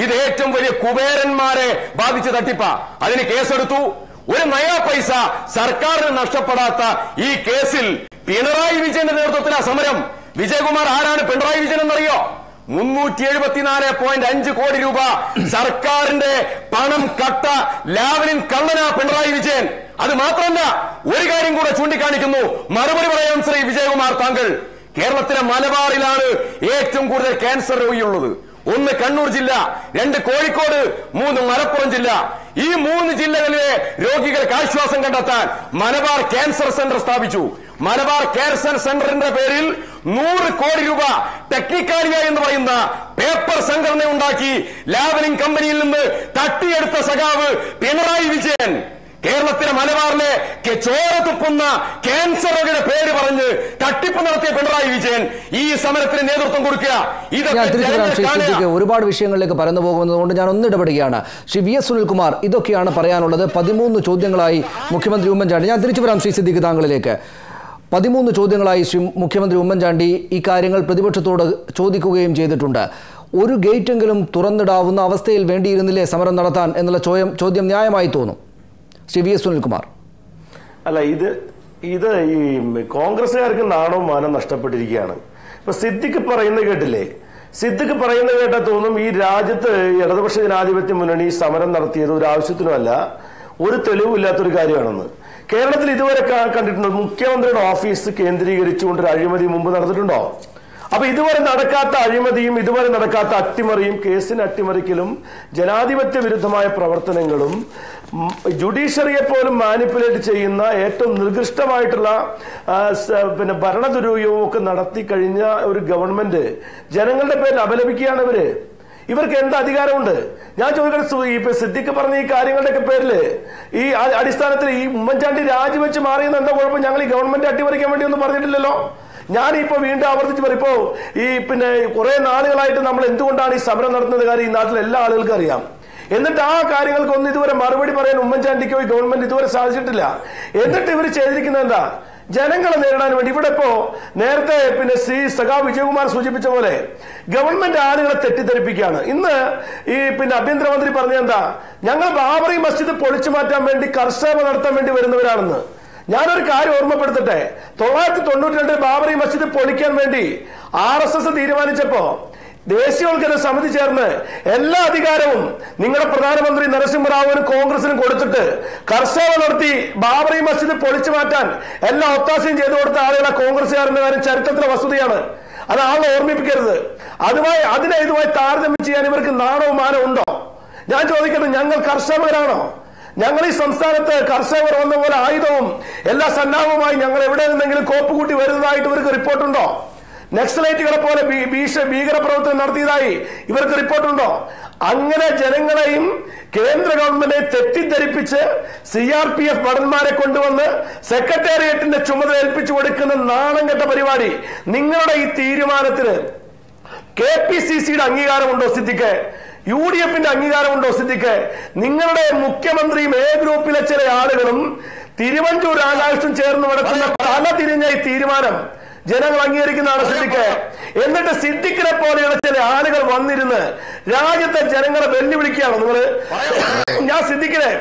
ഇത് ഏറ്റവും വലിയ കുബേരന്മാരെ ബാധിച്ച തട്ടിപ്പാ. അതിന് കേസെടുത്തു. ഒരു നയാ പൈസ സർക്കാരിന് നഷ്ടപ്പെടാത്ത ഈ കേസിൽ പിണറായി വിജയന്റെ നേതൃത്വത്തിലാ സമരം. വിജയകുമാർ ആരാണ് പിണറായി വിജയൻ എന്നറിയോ? 374.5 കോടി രൂപ സർക്കാരിന്റെ പണം കട്ട ലാവലിൻ കള്ളനാ പിണറായി വിജയൻ. അത് മാത്രമല്ല, ഒരു കാര്യം കൂടെ ചൂണ്ടിക്കാണിക്കുന്നു. മറുപടി പറയാം ശ്രീ വിജയകുമാർ താങ്കൾ. കേരളത്തിലെ മലബാറിലാണ് ഏറ്റവും കൂടുതൽ ക്യാൻസർ രോഗിയുള്ളത്. 1 കണ്ണൂർ ജില്ല, 2 കോഴിക്കോട്, 3 മലപ്പുറം ജില്ല. ഈ 3 ജില്ലകളിലെ രോഗികൾക്ക് ആശ്വാസം കണ്ടെത്താൻ മലബാർ ക്യാൻസർ സെന്റർ സ്ഥാപിച്ചു. മലബാർ ക്യാൻസർ സെന്ററിന്റെ പേരിൽ 100 കോടി രൂപ ടെക്നിക്കാലിയ എന്ന് പറയുന്ന പേപ്പർ സംഘടന ഉണ്ടാക്കി ലാവലിംഗ് കമ്പനിയിൽ നിന്ന് തട്ടിയെടുത്ത സഖാവ് പിണറായി വിജയൻ കേരളത്തിലെ മലബാറിലെ ചോര തുപ്പുന്ന ക്യാൻസർ രോഗിയുടെ പേര് പറഞ്ഞ് തട്ടിപ്പ് നടത്തിയ പിണറായി വിജയൻ ഈ സമരത്തിന് നേതൃത്വം കൊടുക്കുക. ഇതൊക്കെ ഒരുപാട് വിഷയങ്ങളിലേക്ക് പരന്നു പോകുന്നതുകൊണ്ട് ഞാൻ ഒന്ന് ഇടപെടുകയാണ്. ശ്രീ VS സുനിൽകുമാർ, ഇതൊക്കെയാണ് പറയാനുള്ളത്. 13 ചോദ്യങ്ങളായി മുഖ്യമന്ത്രി ഉമ്മൻചാണ്ടി. ഞാൻ തിരിച്ചു വരാം ശ്രീ സിദ്ദിഖ് താങ്കളിലേക്ക്. 13 ചോദ്യങ്ങളായി ശ്രീ മുഖ്യമന്ത്രി ഉമ്മൻചാണ്ടി ഈ കാര്യങ്ങൾ പ്രതിപക്ഷത്തോട് ചോദിക്കുകയും ചെയ്തിട്ടുണ്ട്. ഒരു ഗേറ്റെങ്കിലും തുറന്നിടാവുന്ന അവസ്ഥയിൽ വേണ്ടിയിരുന്നില്ലേ സമരം നടത്താൻ എന്നുള്ള ചോദ്യം ന്യായമായി തോന്നും. ശ്രീ VS സുനിൽകുമാർ. അല്ല, ഇത് ഈ കോൺഗ്രസ്സുകാർക്ക് നാണവും മാനം നഷ്ടപ്പെട്ടിരിക്കുകയാണ്. ഇപ്പൊ സിദ്ദിഖ് പറയുന്നത് കേട്ടില്ലേ? സിദ്ദിഖ് പറയുന്നത് കേട്ടാൽ തോന്നും ഈ രാജ്യത്ത് ഇടതുപക്ഷ ജനാധിപത്യ മുന്നണി സമരം നടത്തിയത് ഒരു ആവശ്യത്തിനുമല്ല, ഒരു തെളിവില്ലാത്തൊരു കാര്യമാണെന്ന്. കേരളത്തിൽ ഇതുവരെ കണ്ടിട്ടുണ്ടോ മുഖ്യമന്ത്രിയുടെ ഓഫീസ് കേന്ദ്രീകരിച്ചുകൊണ്ടൊരു അഴിമതി മുമ്പ് നടന്നിട്ടുണ്ടോ? അപ്പൊ ഇതുവരെ നടക്കാത്ത അഴിമതിയും ഇതുവരെ നടക്കാത്ത അട്ടിമറിയും കേസിന് അട്ടിമറിക്കലും ജനാധിപത്യ വിരുദ്ധമായ പ്രവർത്തനങ്ങളും ജുഡീഷ്യറിയെ പോലും മാനിപ്പുലേറ്റ് ചെയ്യുന്ന ഏറ്റവും നികൃഷ്ടമായിട്ടുള്ള ഭരണ ദുരുപയോഗവും ഒക്കെ നടത്തി കഴിഞ്ഞ ഒരു ഗവൺമെന്റ് ജനങ്ങളുടെ പേരിൽ അപലപിക്കുകയാണ് ഇവര്. ഇവർക്ക് എന്ത് അധികാരമുണ്ട്? ഞാൻ ചോദിക്കട്ടെ, ഇപ്പൊ സിദ്ദിഖ് പറഞ്ഞ ഈ കാര്യങ്ങളുടെയൊക്കെ പേരില് ഈ അടിസ്ഥാനത്തിൽ ഈ ഉമ്മൻചാണ്ടി രാജിവെച്ച് മാറിയെന്ന് എന്താ കുഴപ്പം? ഞങ്ങൾ ഈ ഗവൺമെന്റ് അട്ടിമറിക്കാൻ വേണ്ടി ഒന്നും പറഞ്ഞിട്ടില്ലല്ലോ. ഞാനിപ്പോ വീണ്ടും ആവർത്തിച്ച് പറയിപ്പോ കുറെ നാളുകളായിട്ട് നമ്മൾ എന്തുകൊണ്ടാണ് ഈ സമരം നടത്തുന്നത് കാര്യം ഈ നാട്ടിലെ എല്ലാ ആളുകൾക്കും അറിയാം. എന്നിട്ട് ആ കാര്യങ്ങൾക്കൊന്നും ഇതുവരെ മറുപടി പറയാൻ ഉമ്മൻചാണ്ടിക്കോ ഈ ഗവൺമെന്റ് ഇതുവരെ സാധിച്ചിട്ടില്ല. എന്നിട്ട് ഇവർ ചെയ്തിരിക്കുന്നത് എന്താ? ജനങ്ങളെ നേരിടാൻ വേണ്ടി. ഇവിടെ ഇപ്പോ നേരത്തെ ശ്രീ സഖാ വിജയകുമാർ സൂചിപ്പിച്ച പോലെ ഗവൺമെന്റ് ആളുകളെ തെറ്റിദ്ധരിപ്പിക്കുകയാണ്. ഇന്ന് ഈ ആഭ്യന്തരമന്ത്രി പറഞ്ഞ എന്താ? ഞങ്ങൾ ബാബറി മസ്ജിദ് പൊളിച്ചു മാറ്റാൻ വേണ്ടി കർഷക നടത്താൻ വേണ്ടി വരുന്നവരാണെന്ന്. ഞാനൊരു കാര്യം ഓർമ്മപ്പെടുത്തട്ടെ. 1992 ബാബറി മസ്ജിദ് പൊളിക്കാൻ വേണ്ടി RSS തീരുമാനിച്ചപ്പോ ദേശീയോത്കരണ സമിതി ചേർന്ന് എല്ലാ അധികാരവും നിങ്ങളുടെ പ്രധാനമന്ത്രി നരസിംഹറാവുവിനും കോൺഗ്രസിനും കൊടുത്തിട്ട് കർഷക നടത്തി ബാബറി മസ്ജിദ് പൊളിച്ചു മാറ്റാൻ എല്ലാ ഒത്താശയും ചെയ്തു കൊടുത്ത ആളുകളെ കോൺഗ്രസ്സുകാരുടെ കാര്യം ചരിത്രത്തിലെ വസ്തുതയാണ്. അത് ആളെ ഓർമ്മിപ്പിക്കരുത്. ഇതുമായി താരതമ്യം ചെയ്യാൻ ഇവർക്ക് നാണവും മാനവും ഉണ്ടോ? ഞാൻ ചോദിക്കട്ടെ, ഞങ്ങൾ കർഷകരാണോ? ഞങ്ങൾ ഈ സംസ്ഥാനത്ത് കർഷകർ വന്ന പോലെ ആയുധവും എല്ലാ സന്നാഹവുമായി ഞങ്ങൾ എവിടെ നിന്നെങ്കിലും കോപ്പ് കൂട്ടി വരുന്നതായിട്ട് ഇവർക്ക് റിപ്പോർട്ടുണ്ടോ? നക്സലൈറ്റുകളെ പോലെ ഭീകര പ്രവർത്തനം നടത്തിയതായി ഇവർക്ക് റിപ്പോർട്ടുണ്ടോ? അങ്ങനെ ജനങ്ങളെയും കേന്ദ്ര ഗവൺമെന്റിനെ തെറ്റിദ്ധരിപ്പിച്ച് CRPF ഭടന്മാരെ കൊണ്ടുവന്ന് സെക്രട്ടേറിയറ്റിന്റെ ചുമതല ഏൽപ്പിച്ചു കൊടുക്കുന്ന നാണം കെട്ട പരിപാടി. നിങ്ങളുടെ ഈ തീരുമാനത്തിന് KPCCയുടെ അംഗീകാരമുണ്ടോ സിദ്ദിഖ്? UDFന്റെ അംഗീകാരമുണ്ടോ സിദ്ദിഖ്? നിങ്ങളുടെ മുഖ്യമന്ത്രിയും A ഗ്രൂപ്പിലെ ചില ആളുകളും തിരുവഞ്ചൂർ രാധാകൃഷ്ണൻ ചേർന്ന് നടക്കുന്ന തല തിരിഞ്ഞ ഈ തീരുമാനം ജനങ്ങൾ അംഗീകരിക്കുന്നതാണ് സിദ്ദിഖ്. എന്നിട്ട് സിദ്ദിഖിനെ പോലെയുള്ള ചില ആളുകൾ വന്നിരുന്ന് രാജ്യത്തെ ജനങ്ങളെ വെല്ലുവിളിക്കുകയാണ്. ഞാൻ സിദ്ദിഖിനെ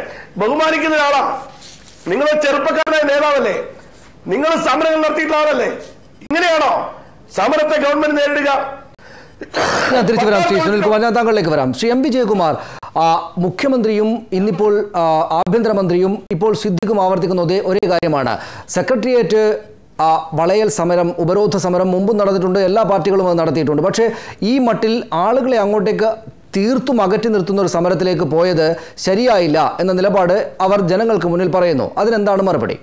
ബഹുമാനിക്കുന്ന ഒരാളാ. നിങ്ങൾ ചെറുപ്പക്കാരനായ നേതാവല്ലേ? നിങ്ങൾ സമരങ്ങൾ നടത്തിയിട്ടുള്ള ആളല്ലേ? ഇങ്ങനെയാണോ സമരത്തെ ഗവൺമെന്റ് നേരിടുക? ഞാൻ തിരിച്ചു വരാം ശ്രീ സുനിൽകുമാർ, ഞാൻ താങ്കളിലേക്ക് വരാം. ശ്രീ M. വിജയകുമാർ, മുഖ്യമന്ത്രിയും ഇന്നിപ്പോൾ ആഭ്യന്തരമന്ത്രിയും ഇപ്പോൾ സിദ്ദിഖും ആവർത്തിക്കുന്ന ഒരേ കാര്യമാണ്. സെക്രട്ടേറിയറ്റ് വളയൽ സമരം, ഉപരോധ സമരം മുമ്പും നടന്നിട്ടുണ്ട്, എല്ലാ പാർട്ടികളും അത് നടത്തിയിട്ടുണ്ട്. പക്ഷേ ഈ മട്ടിൽ ആളുകളെ അങ്ങോട്ടേക്ക് തീർത്തും അകറ്റി നിർത്തുന്ന ഒരു സമരത്തിലേക്ക് പോയത് ശരിയായില്ല എന്ന നിലപാട് അവർ ജനങ്ങൾക്ക് മുന്നിൽ പറയുന്നു. അതിനെന്താണ് മറുപടി?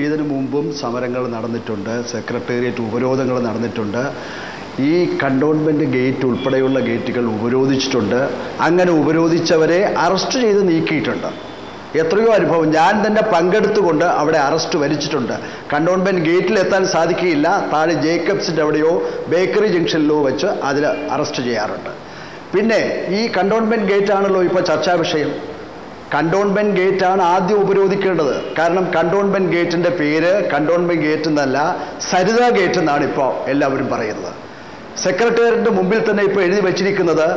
ഇതിനു മുമ്പും സമരങ്ങൾ നടന്നിട്ടുണ്ട്, സെക്രട്ടേറിയറ്റ് ഉപരോധങ്ങൾ നടന്നിട്ടുണ്ട്, ഈ കണ്ടോൺമെൻറ്റ് ഗേറ്റ് ഉൾപ്പെടെയുള്ള ഗേറ്റുകൾ ഉപരോധിച്ചിട്ടുണ്ട്. അങ്ങനെ ഉപരോധിച്ചവരെ അറസ്റ്റ് ചെയ്ത് നീക്കിയിട്ടുണ്ട്. എത്രയോ അനുഭവം ഞാൻ തന്നെ പങ്കെടുത്തുകൊണ്ട് അവിടെ അറസ്റ്റ് വരിച്ചിട്ടുണ്ട്. കണ്ടോൺമെൻറ്റ് ഗേറ്റിൽ എത്താൻ സാധിക്കുകയില്ല, താഴെ ജേക്കബ്സിൻ്റെ അവിടെയോ ബേക്കറി ജംഗ്ഷനിലോ വെച്ച് അതിൽ അറസ്റ്റ് ചെയ്യാറുണ്ട്. പിന്നെ ഈ കണ്ടോൺമെൻറ്റ് ഗേറ്റാണല്ലോ ഇപ്പോൾ ചർച്ചാ വിഷയം. കണ്ടോൺമെൻറ്റ് ഗേറ്റാണ് ആദ്യം ഉപരോധിക്കേണ്ടത്. കാരണം കണ്ടോൺമെൻറ്റ് ഗേറ്റിൻ്റെ പേര് കണ്ടോൺമെൻറ്റ് ഗേറ്റ് എന്നല്ല, സരിതാ ഗേറ്റ് എന്നാണ് ഇപ്പോൾ എല്ലാവരും പറയുന്നത്. സെക്രട്ടേറിയറ്റിൻ്റെ മുമ്പിൽ തന്നെ ഇപ്പോൾ എഴുതി വച്ചിരിക്കുന്നത്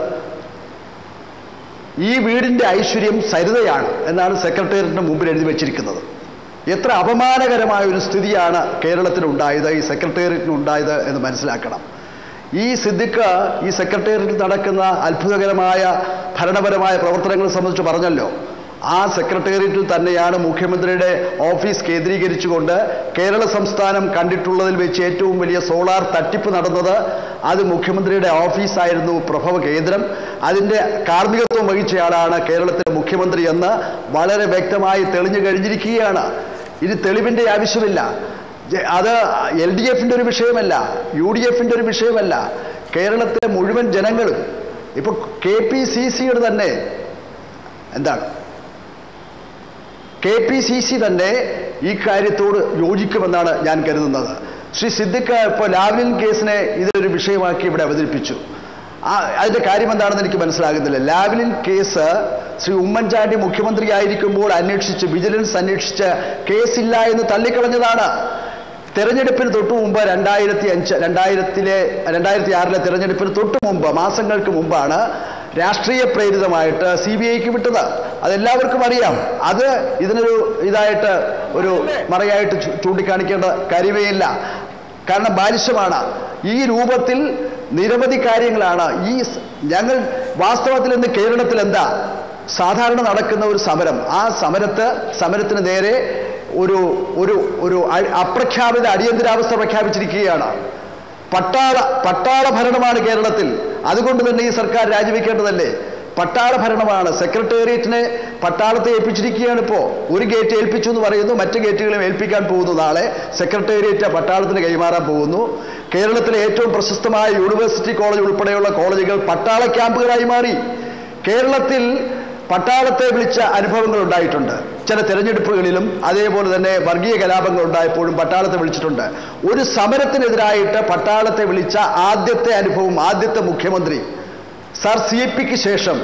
ഈ വീടിൻ്റെ ഐശ്വര്യം സരിതയാണ് എന്നാണ് സെക്രട്ടേറിയറ്റിന് മുമ്പിൽ എഴുതി വച്ചിരിക്കുന്നത്. എത്ര അപമാനകരമായ ഒരു സ്ഥിതിയാണ് കേരളത്തിനുണ്ടായത്, ഈ സെക്രട്ടേറിയറ്റിനുണ്ടായത് എന്ന് മനസ്സിലാക്കണം. ഈ സിദ്ദിഖ് ഈ സെക്രട്ടേറിയറ്റിൽ നടക്കുന്ന അത്ഭുതകരമായ ഭരണപരമായ പ്രവർത്തനങ്ങളെ സംബന്ധിച്ച് പറഞ്ഞല്ലോ. ആ സെക്രട്ടേറിയറ്റിൽ തന്നെയാണ് മുഖ്യമന്ത്രിയുടെ ഓഫീസ് കേന്ദ്രീകരിച്ചുകൊണ്ട് കേരള സംസ്ഥാനം കണ്ടിട്ടുള്ളതിൽ വെച്ച് ഏറ്റവും വലിയ സോളാർ തട്ടിപ്പ് നടന്നത്. അത് മുഖ്യമന്ത്രിയുടെ ഓഫീസായിരുന്നു പ്രഭവ കേന്ദ്രം. അതിൻ്റെ കാർമ്മികത്വം വഹിച്ചയാളാണ് കേരളത്തിലെ മുഖ്യമന്ത്രി എന്ന് വളരെ വ്യക്തമായി തെളിഞ്ഞു കഴിഞ്ഞിരിക്കുകയാണ്. ഇനി തെളിവിൻ്റെ ആവശ്യമില്ല. അത് LDFന്റെ ഒരു വിഷയമല്ല, UDFന്റെ ഒരു വിഷയമല്ല, കേരളത്തിലെ മുഴുവൻ ജനങ്ങളും. ഇപ്പോൾ KPCCയുടെ തന്നെ KPCC തന്നെ ഈ കാര്യത്തോട് യോജിക്കുമെന്നാണ് ഞാൻ കരുതുന്നത്. ശ്രീ സിദ്ദിഖ് ഇപ്പോൾ ലാവ്ലിൻ കേസിനെ ഇതൊരു വിഷയമാക്കി ഇവിടെ അവതരിപ്പിച്ചു. അതിൻ്റെ കാര്യം എന്താണെന്ന് എനിക്ക് മനസ്സിലാകുന്നില്ല. ലാവ്ലിൻ കേസ് ശ്രീ ഉമ്മൻചാണ്ടി മുഖ്യമന്ത്രിയായിരിക്കുമ്പോൾ അന്വേഷിച്ച് വിജിലൻസ് അന്വേഷിച്ച് കേസില്ല എന്ന് തള്ളിക്കളഞ്ഞതാണ്. തെരഞ്ഞെടുപ്പിന് തൊട്ടു മുമ്പ് 2006 തെരഞ്ഞെടുപ്പിന് തൊട്ടു മുമ്പ് മാസങ്ങൾക്ക് മുമ്പാണ് രാഷ്ട്രീയ പ്രേരിതമായിട്ട് CBIക്ക് വിട്ടത്. അതെല്ലാവർക്കും അറിയാം. അത് ഇതിനൊരു ഇതായിട്ട് ഒരു മറയായിട്ട് ചൂണ്ടിക്കാണിക്കേണ്ട കാര്യമേ ഇല്ല. കാരണം ബാലിശമാണ്. ഈ രൂപത്തിൽ നിരവധി കാര്യങ്ങളാണ് ഞങ്ങൾ വാസ്തവത്തിൽ ഇന്ന് കേരളത്തിൽ എന്താ സാധാരണ നടക്കുന്ന ഒരു സമരം. ആ സമരത്തിന് നേരെ ഒരു അപ്രഖ്യാപിത അടിയന്തരാവസ്ഥ പ്രഖ്യാപിച്ചിരിക്കുകയാണ്. പട്ടാള ഭരണമാണ് കേരളത്തിൽ. അതുകൊണ്ട് തന്നെ ഈ സർക്കാർ രാജിവെക്കേണ്ടതല്ലേ? പട്ടാള ഭരണമാണ്. സെക്രട്ടേറിയറ്റിനെ പട്ടാളത്തെ ഏൽപ്പിച്ചിരിക്കുകയാണ്. ഇപ്പോൾ ഒരു ഗേറ്റ് ഏൽപ്പിച്ചു എന്ന് പറയുന്നു, മറ്റു ഗേറ്റുകളും ഏൽപ്പിക്കാൻ പോകുന്നു. നാളെ സെക്രട്ടേറിയറ്റ് പട്ടാളത്തിന് കൈമാറാൻ പോകുന്നു. കേരളത്തിലെ ഏറ്റവും പ്രശസ്തമായ യൂണിവേഴ്സിറ്റി കോളേജ് ഉൾപ്പെടെയുള്ള കോളേജുകൾ പട്ടാള ക്യാമ്പുകളായി മാറി. കേരളത്തിൽ പട്ടാളത്തെ വിളിച്ച അനുഭവങ്ങൾ ഉണ്ടായിട്ടുണ്ട്. ചില തെരഞ്ഞെടുപ്പുകളിലും അതേപോലെ തന്നെ വർഗീയ കലാപങ്ങൾ ഉണ്ടായപ്പോഴും പട്ടാളത്തെ വിളിച്ചിട്ടുണ്ട്. ഒരു സമരത്തിനെതിരായിട്ട് പട്ടാളത്തെ വിളിച്ച ആദ്യത്തെ അനുഭവം ആദ്യത്തെ മുഖ്യമന്ത്രി സർ CPക്ക് ശേഷം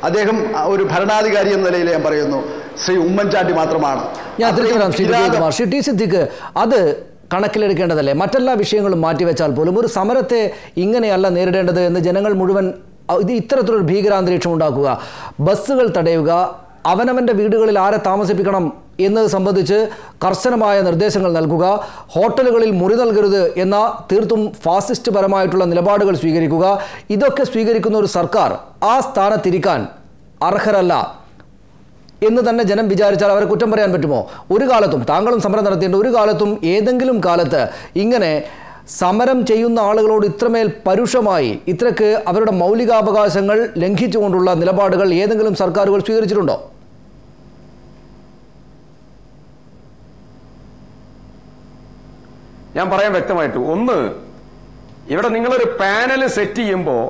അദ്ദേഹം ഒരു ഭരണാധികാരി എന്ന നിലയിൽ ഞാൻ പറയുന്നു ശ്രീ ഉമ്മൻചാണ്ടി മാത്രമാണ്. ശ്രീ ടി സിദ്ദിഖ്, അത് കണക്കിലെടുക്കേണ്ടതല്ലേ? മറ്റെല്ലാ വിഷയങ്ങളും മാറ്റിവെച്ചാൽ പോലും ഒരു സമരത്തെ ഇങ്ങനെയല്ല നേരിടേണ്ടത് എന്ന് ജനങ്ങൾ മുഴുവൻ ഇത്തരത്തിലൊരു ഭീകരാന്തരീക്ഷം ഉണ്ടാക്കുക, ബസ്സുകൾ തടയുക, അവനവൻ്റെ വീടുകളിൽ ആരെ താമസിപ്പിക്കണം എന്നത് സംബന്ധിച്ച് കർശനമായ നിർദ്ദേശങ്ങൾ നൽകുക, ഹോട്ടലുകളിൽ മുറി നൽകരുത് എന്ന തീർത്തും ഫാസിസ്റ്റ് പരമായിട്ടുള്ള നിലപാടുകൾ സ്വീകരിക്കുക, ഇതൊക്കെ സ്വീകരിക്കുന്ന ഒരു സർക്കാർ ആ സ്ഥാനത്തിരിക്കാൻ അർഹരല്ല എന്ന് തന്നെ ജനം വിചാരിച്ചാൽ അവരെ കുറ്റം പറയാൻ പറ്റുമോ? ഒരു കാലത്തും താങ്കളും സമരം നടത്തിയിട്ട് ഒരു കാലത്തും ഏതെങ്കിലും കാലത്ത് ഇങ്ങനെ സമരം ചെയ്യുന്ന ആളുകളോട് ഇത്രമേൽ പരുഷമായി ഇത്രക്ക് അവരുടെ മൗലികാവകാശങ്ങൾ ലംഘിച്ചുകൊണ്ടുള്ള നിലപാടുകൾ ഏതെങ്കിലും സർക്കാരുകൾ സ്വീകരിച്ചിട്ടുണ്ടോ? ഞാൻ പറയാൻ വ്യക്തമായിട്ട്, ഒന്ന്, ഇവിടെ നിങ്ങളൊരു പാനൽ സെറ്റ് ചെയ്യുമ്പോൾ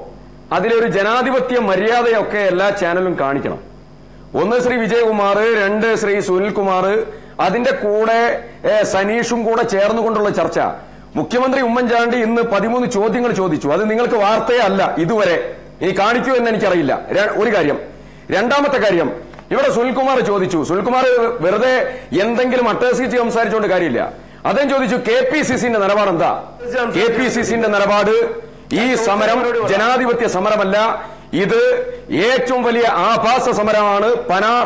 അതിലൊരു ജനാധിപത്യ മര്യാദയൊക്കെ എല്ലാ ചാനലും കാണിക്കണം. ഒന്ന് ശ്രീ വിജയകുമാർ, രണ്ട് ശ്രീ സുനിൽകുമാർ, അതിന്റെ കൂടെ സനീഷും കൂടെ ചേർന്നുകൊണ്ടുള്ള ചർച്ച. മുഖ്യമന്ത്രി ഉമ്മൻചാണ്ടി ഇന്ന് 13 ചോദ്യങ്ങൾ ചോദിച്ചു. അത് നിങ്ങൾക്ക് വാർത്തയേ അല്ല ഇതുവരെ. ഇനി കാണിക്കൂ എന്ന് എനിക്കറിയില്ല. ഒരു കാര്യം. രണ്ടാമത്തെ കാര്യം, ഇവിടെ സുനിൽകുമാർ ചോദിച്ചു. സുനിൽകുമാർ വെറുതെ എന്തെങ്കിലും അട്ടഹസിച്ച് സംസാരിച്ചുകൊണ്ട് കാര്യമില്ല. അദ്ദേഹം ചോദിച്ചു KPCCന്റെ നിലപാട് എന്താ? KPCCന്റെ നിലപാട് ഈ സമരം ജനാധിപത്യ സമരമല്ല, ഇത് ഏറ്റവും വലിയ ആഭാസ സമരമാണ്,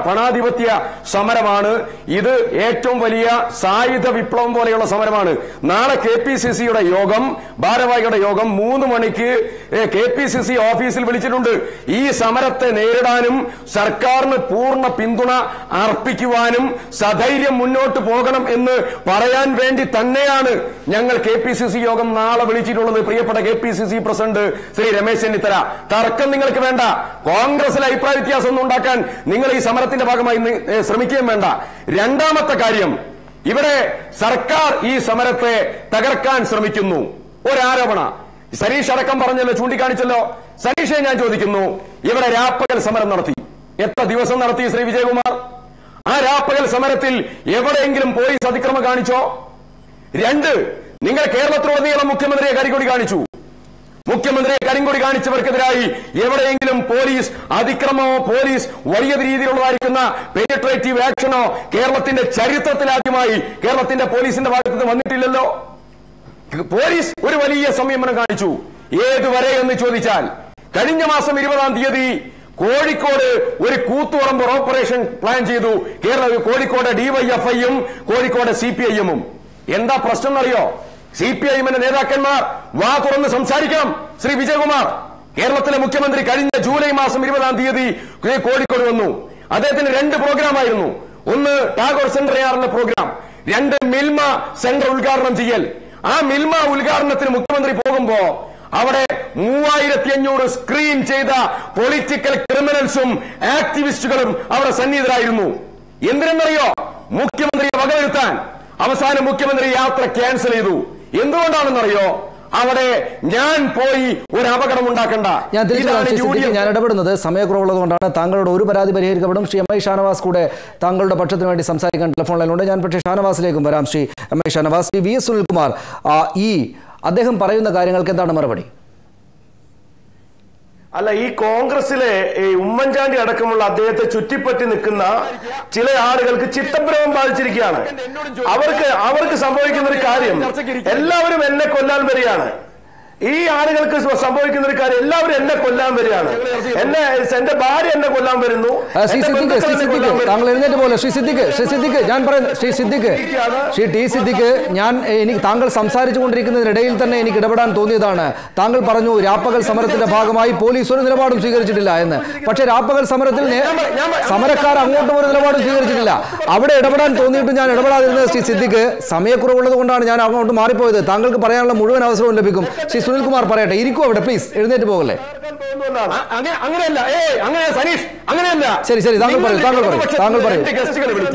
പണാധിപത്യ സമരമാണ്, ഇത് ഏറ്റവും വലിയ സായുധ വിപ്ലവം പോലെയുള്ള സമരമാണ്. നാളെ KPCCയുടെ യോഗം, ഭാരവാഹികളുടെ യോഗം 3 മണിക്ക് KPCC ഓഫീസിൽ വിളിച്ചിട്ടുണ്ട്. ഈ സമരത്തെ നേരിടാനും സർക്കാരിന് പൂർണ്ണ പിന്തുണ അർപ്പിക്കുവാനും സധൈര്യം മുന്നോട്ട് പോകണം എന്ന് പറയാൻ വേണ്ടി തന്നെയാണ് ഞങ്ങൾ KPCC യോഗം നാളെ വിളിച്ചിട്ടുള്ളത്. പ്രിയപ്പെട്ട KPCC പ്രസിഡന്റ് ശ്രീ രമേശ് ചെന്നിത്തല, തർക്കം നിങ്ങൾക്ക് വേണ്ട. കോൺഗ്രസിലെ അഭിപ്രായ വ്യത്യാസം ഒന്നും ഉണ്ടാക്കാൻ നിങ്ങൾ ഈ സമരത്തിന്റെ ഭാഗമായി ശ്രമിക്കുകയും വേണ്ട. രണ്ടാമത്തെ കാര്യം, ഇവിടെ സർക്കാർ ഈ സമരത്തെ തകർക്കാൻ ശ്രമിക്കുന്നു. ഒരാരോപണ സനീഷ് അടക്കം പറഞ്ഞല്ലോ, ചൂണ്ടിക്കാണിച്ചല്ലോ. സനീഷെ ഞാൻ ചോദിക്കുന്നു, ഇവിടെ രാപ്പകൽ സമരം നടത്തി. എത്ര ദിവസം നടത്തി ശ്രീ വിജയകുമാർ? ആ രാപ്പകൽ സമരത്തിൽ എവിടെയെങ്കിലും പോലീസ് അതിക്രമം കാണിച്ചോ? രണ്ട്, നിങ്ങൾ കേരളത്തിലുടനീളം മുഖ്യമന്ത്രിയെ കരിങ്കൊടി കാണിച്ചു. മുഖ്യമന്ത്രിയെ കരിങ്കൊടി കാണിച്ചവർക്കെതിരായി എവിടെയെങ്കിലും പോലീസ് അതിക്രമമോ പോലീസ് വലിയ രീതിയിലുള്ളതായിരിക്കുന്ന പെനിട്രേറ്റീവ് ആക്ഷനോ കേരളത്തിന്റെ ചരിത്രത്തിലാദ്യമായി കേരളത്തിന്റെ പോലീസിന്റെ ഭാഗത്ത് നിന്ന് വന്നിട്ടില്ലല്ലോ. പോലീസ് ഒരു വലിയ സംയമനം കാണിച്ചു. ഏതുവരെ എന്ന് ചോദിച്ചാൽ, കഴിഞ്ഞ മാസം 20-ാം തീയതി കോഴിക്കോട് ഒരു കൂത്തുപറമ്പ് ഓപ്പറേഷൻ പ്ലാൻ ചെയ്തു. കോഴിക്കോട് DYFIയും കോഴിക്കോട് CPIM-ഉം. എന്താ പ്രശ്നം എന്നറിയോ? CPIM-ന്റെ നേതാക്കന്മാർ വാ തുറന്ന് സംസാരിക്കണം. ശ്രീ വിജയകുമാർ, കേരളത്തിലെ മുഖ്യമന്ത്രി കഴിഞ്ഞ ജൂലൈ മാസം 20-ാം തീയതി കോഴിക്കോട് വന്നു. അദ്ദേഹത്തിന് 2 പ്രോഗ്രാമായിരുന്നു. ഒന്ന് ടാഗോർ സെന്റർ ARന്റെ പ്രോഗ്രാം, 2 മിൽമ സെന്റർ ഉദ്ഘാടനം ചെയ്യൽ. ആ മിൽമ ഉദ്ഘാടനത്തിന് മുഖ്യമന്ത്രി പോകുമ്പോ അവിടെ 3500 സ്ക്രീൻ ചെയ്ത പൊളിറ്റിക്കൽ ക്രിമിനൽസും ആക്ടിവിസ്റ്റുകളും അവിടെ സന്നിഹിതരായിരുന്നു. എന്തിനെന്നറിയോ? മുഖ്യമന്ത്രിയെ വകവരുത്താൻ. അവസാനം മുഖ്യമന്ത്രി യാത്ര ക്യാൻസൽ ചെയ്തു. എന്തുകൊണ്ടാണെന്നറിയോ? അവിടെ ഞാൻ പോയി ഒരു അപകടം ഉണ്ടാക്കണ്ട. ഞാൻ ഇടപെടുന്നത് സമയക്കുറവുള്ളത് കൊണ്ടാണ്. താങ്കളുടെ ഒരു പരാതി പരിഹരിക്കപ്പെടും. ശ്രീ MI ഷാനവാസ് കൂടെ താങ്കളുടെ പക്ഷത്തിന് വേണ്ടി സംസാരിക്കാൻ ടെലിഫോൺ ലൈനുണ്ട്. ഞാൻ പക്ഷേ ഷാനവാസിലേക്കും വരാം. ശ്രീ MI ഷാനവാസ്, ശ്രീ VS സുനിൽകുമാർ, ഈ അദ്ദേഹം പറയുന്ന കാര്യങ്ങൾക്ക് എന്താണ് മറുപടി? അല്ല, ഈ കോൺഗ്രസിലെ ഉമ്മൻചാണ്ടി അടക്കമുള്ള അദ്ദേഹത്തെ ചുറ്റിപ്പറ്റി നിൽക്കുന്ന ചില ആളുകൾക്ക് ചിത്തഭ്രമം ബാധിച്ചിരിക്കുകയാണ്. അവർക്ക് സംഭവിക്കുന്ന ഒരു കാര്യം, എല്ലാവരും എന്നെ കൊല്ലാൻ വരികയാണ്. ഈ ആളുകൾക്ക് സംഭവിക്കുന്ന ഒരു കാര്യം, എല്ലാവരും എന്നെ കൊല്ലാൻ വരികയാണ്. എന്റെ ഭാര്യ എന്നെ കൊല്ലാൻ വരുന്നു. താങ്കൾ എഴുന്നേറ്റ് പോലെ ശ്രീ സിദ്ദിഖ് ഞാൻ പറയുന്നത്, ശ്രീ T സിദ്ദിഖ്, എനിക്ക് താങ്കൾ സംസാരിച്ചു കൊണ്ടിരിക്കുന്നതിനിടയിൽ തന്നെ എനിക്ക് ഇടപെടാൻ തോന്നിയതാണ്. താങ്കൾ പറഞ്ഞു രാപ്പകൽ സമരത്തിന്റെ ഭാഗമായി പോലീസ് ഒരു നിലപാടും സ്വീകരിച്ചിട്ടില്ല എന്ന്. പക്ഷേ രാപ്പകൽ സമരത്തിൽ സമരക്കാർ അങ്ങോട്ടും ഒരു നിലപാടും സ്വീകരിച്ചിട്ടില്ല. അവിടെ ഇടപെടാൻ തോന്നിയിട്ട് ഞാൻ ഇടപെടാതിരുന്നത് ശ്രീ സിദ്ദിഖ്, സമയക്കുറവുള്ളത് കൊണ്ടാണ് ഞാൻ അങ്ങോട്ട് മാറിപ്പോയത്. താങ്കൾക്ക് പറയാനുള്ള മുഴുവൻ അവസരവും ലഭിക്കും. ശ്രീ സുനിൽകുമാർ പറയട്ടെ. ഇരിക്കും അവിടെ, പ്ലീസ് എഴുന്നേറ്റ് പോകല്ലേ. അങ്ങനെയല്ല, സനീഷ്, അങ്ങനെയല്ല. ശരി,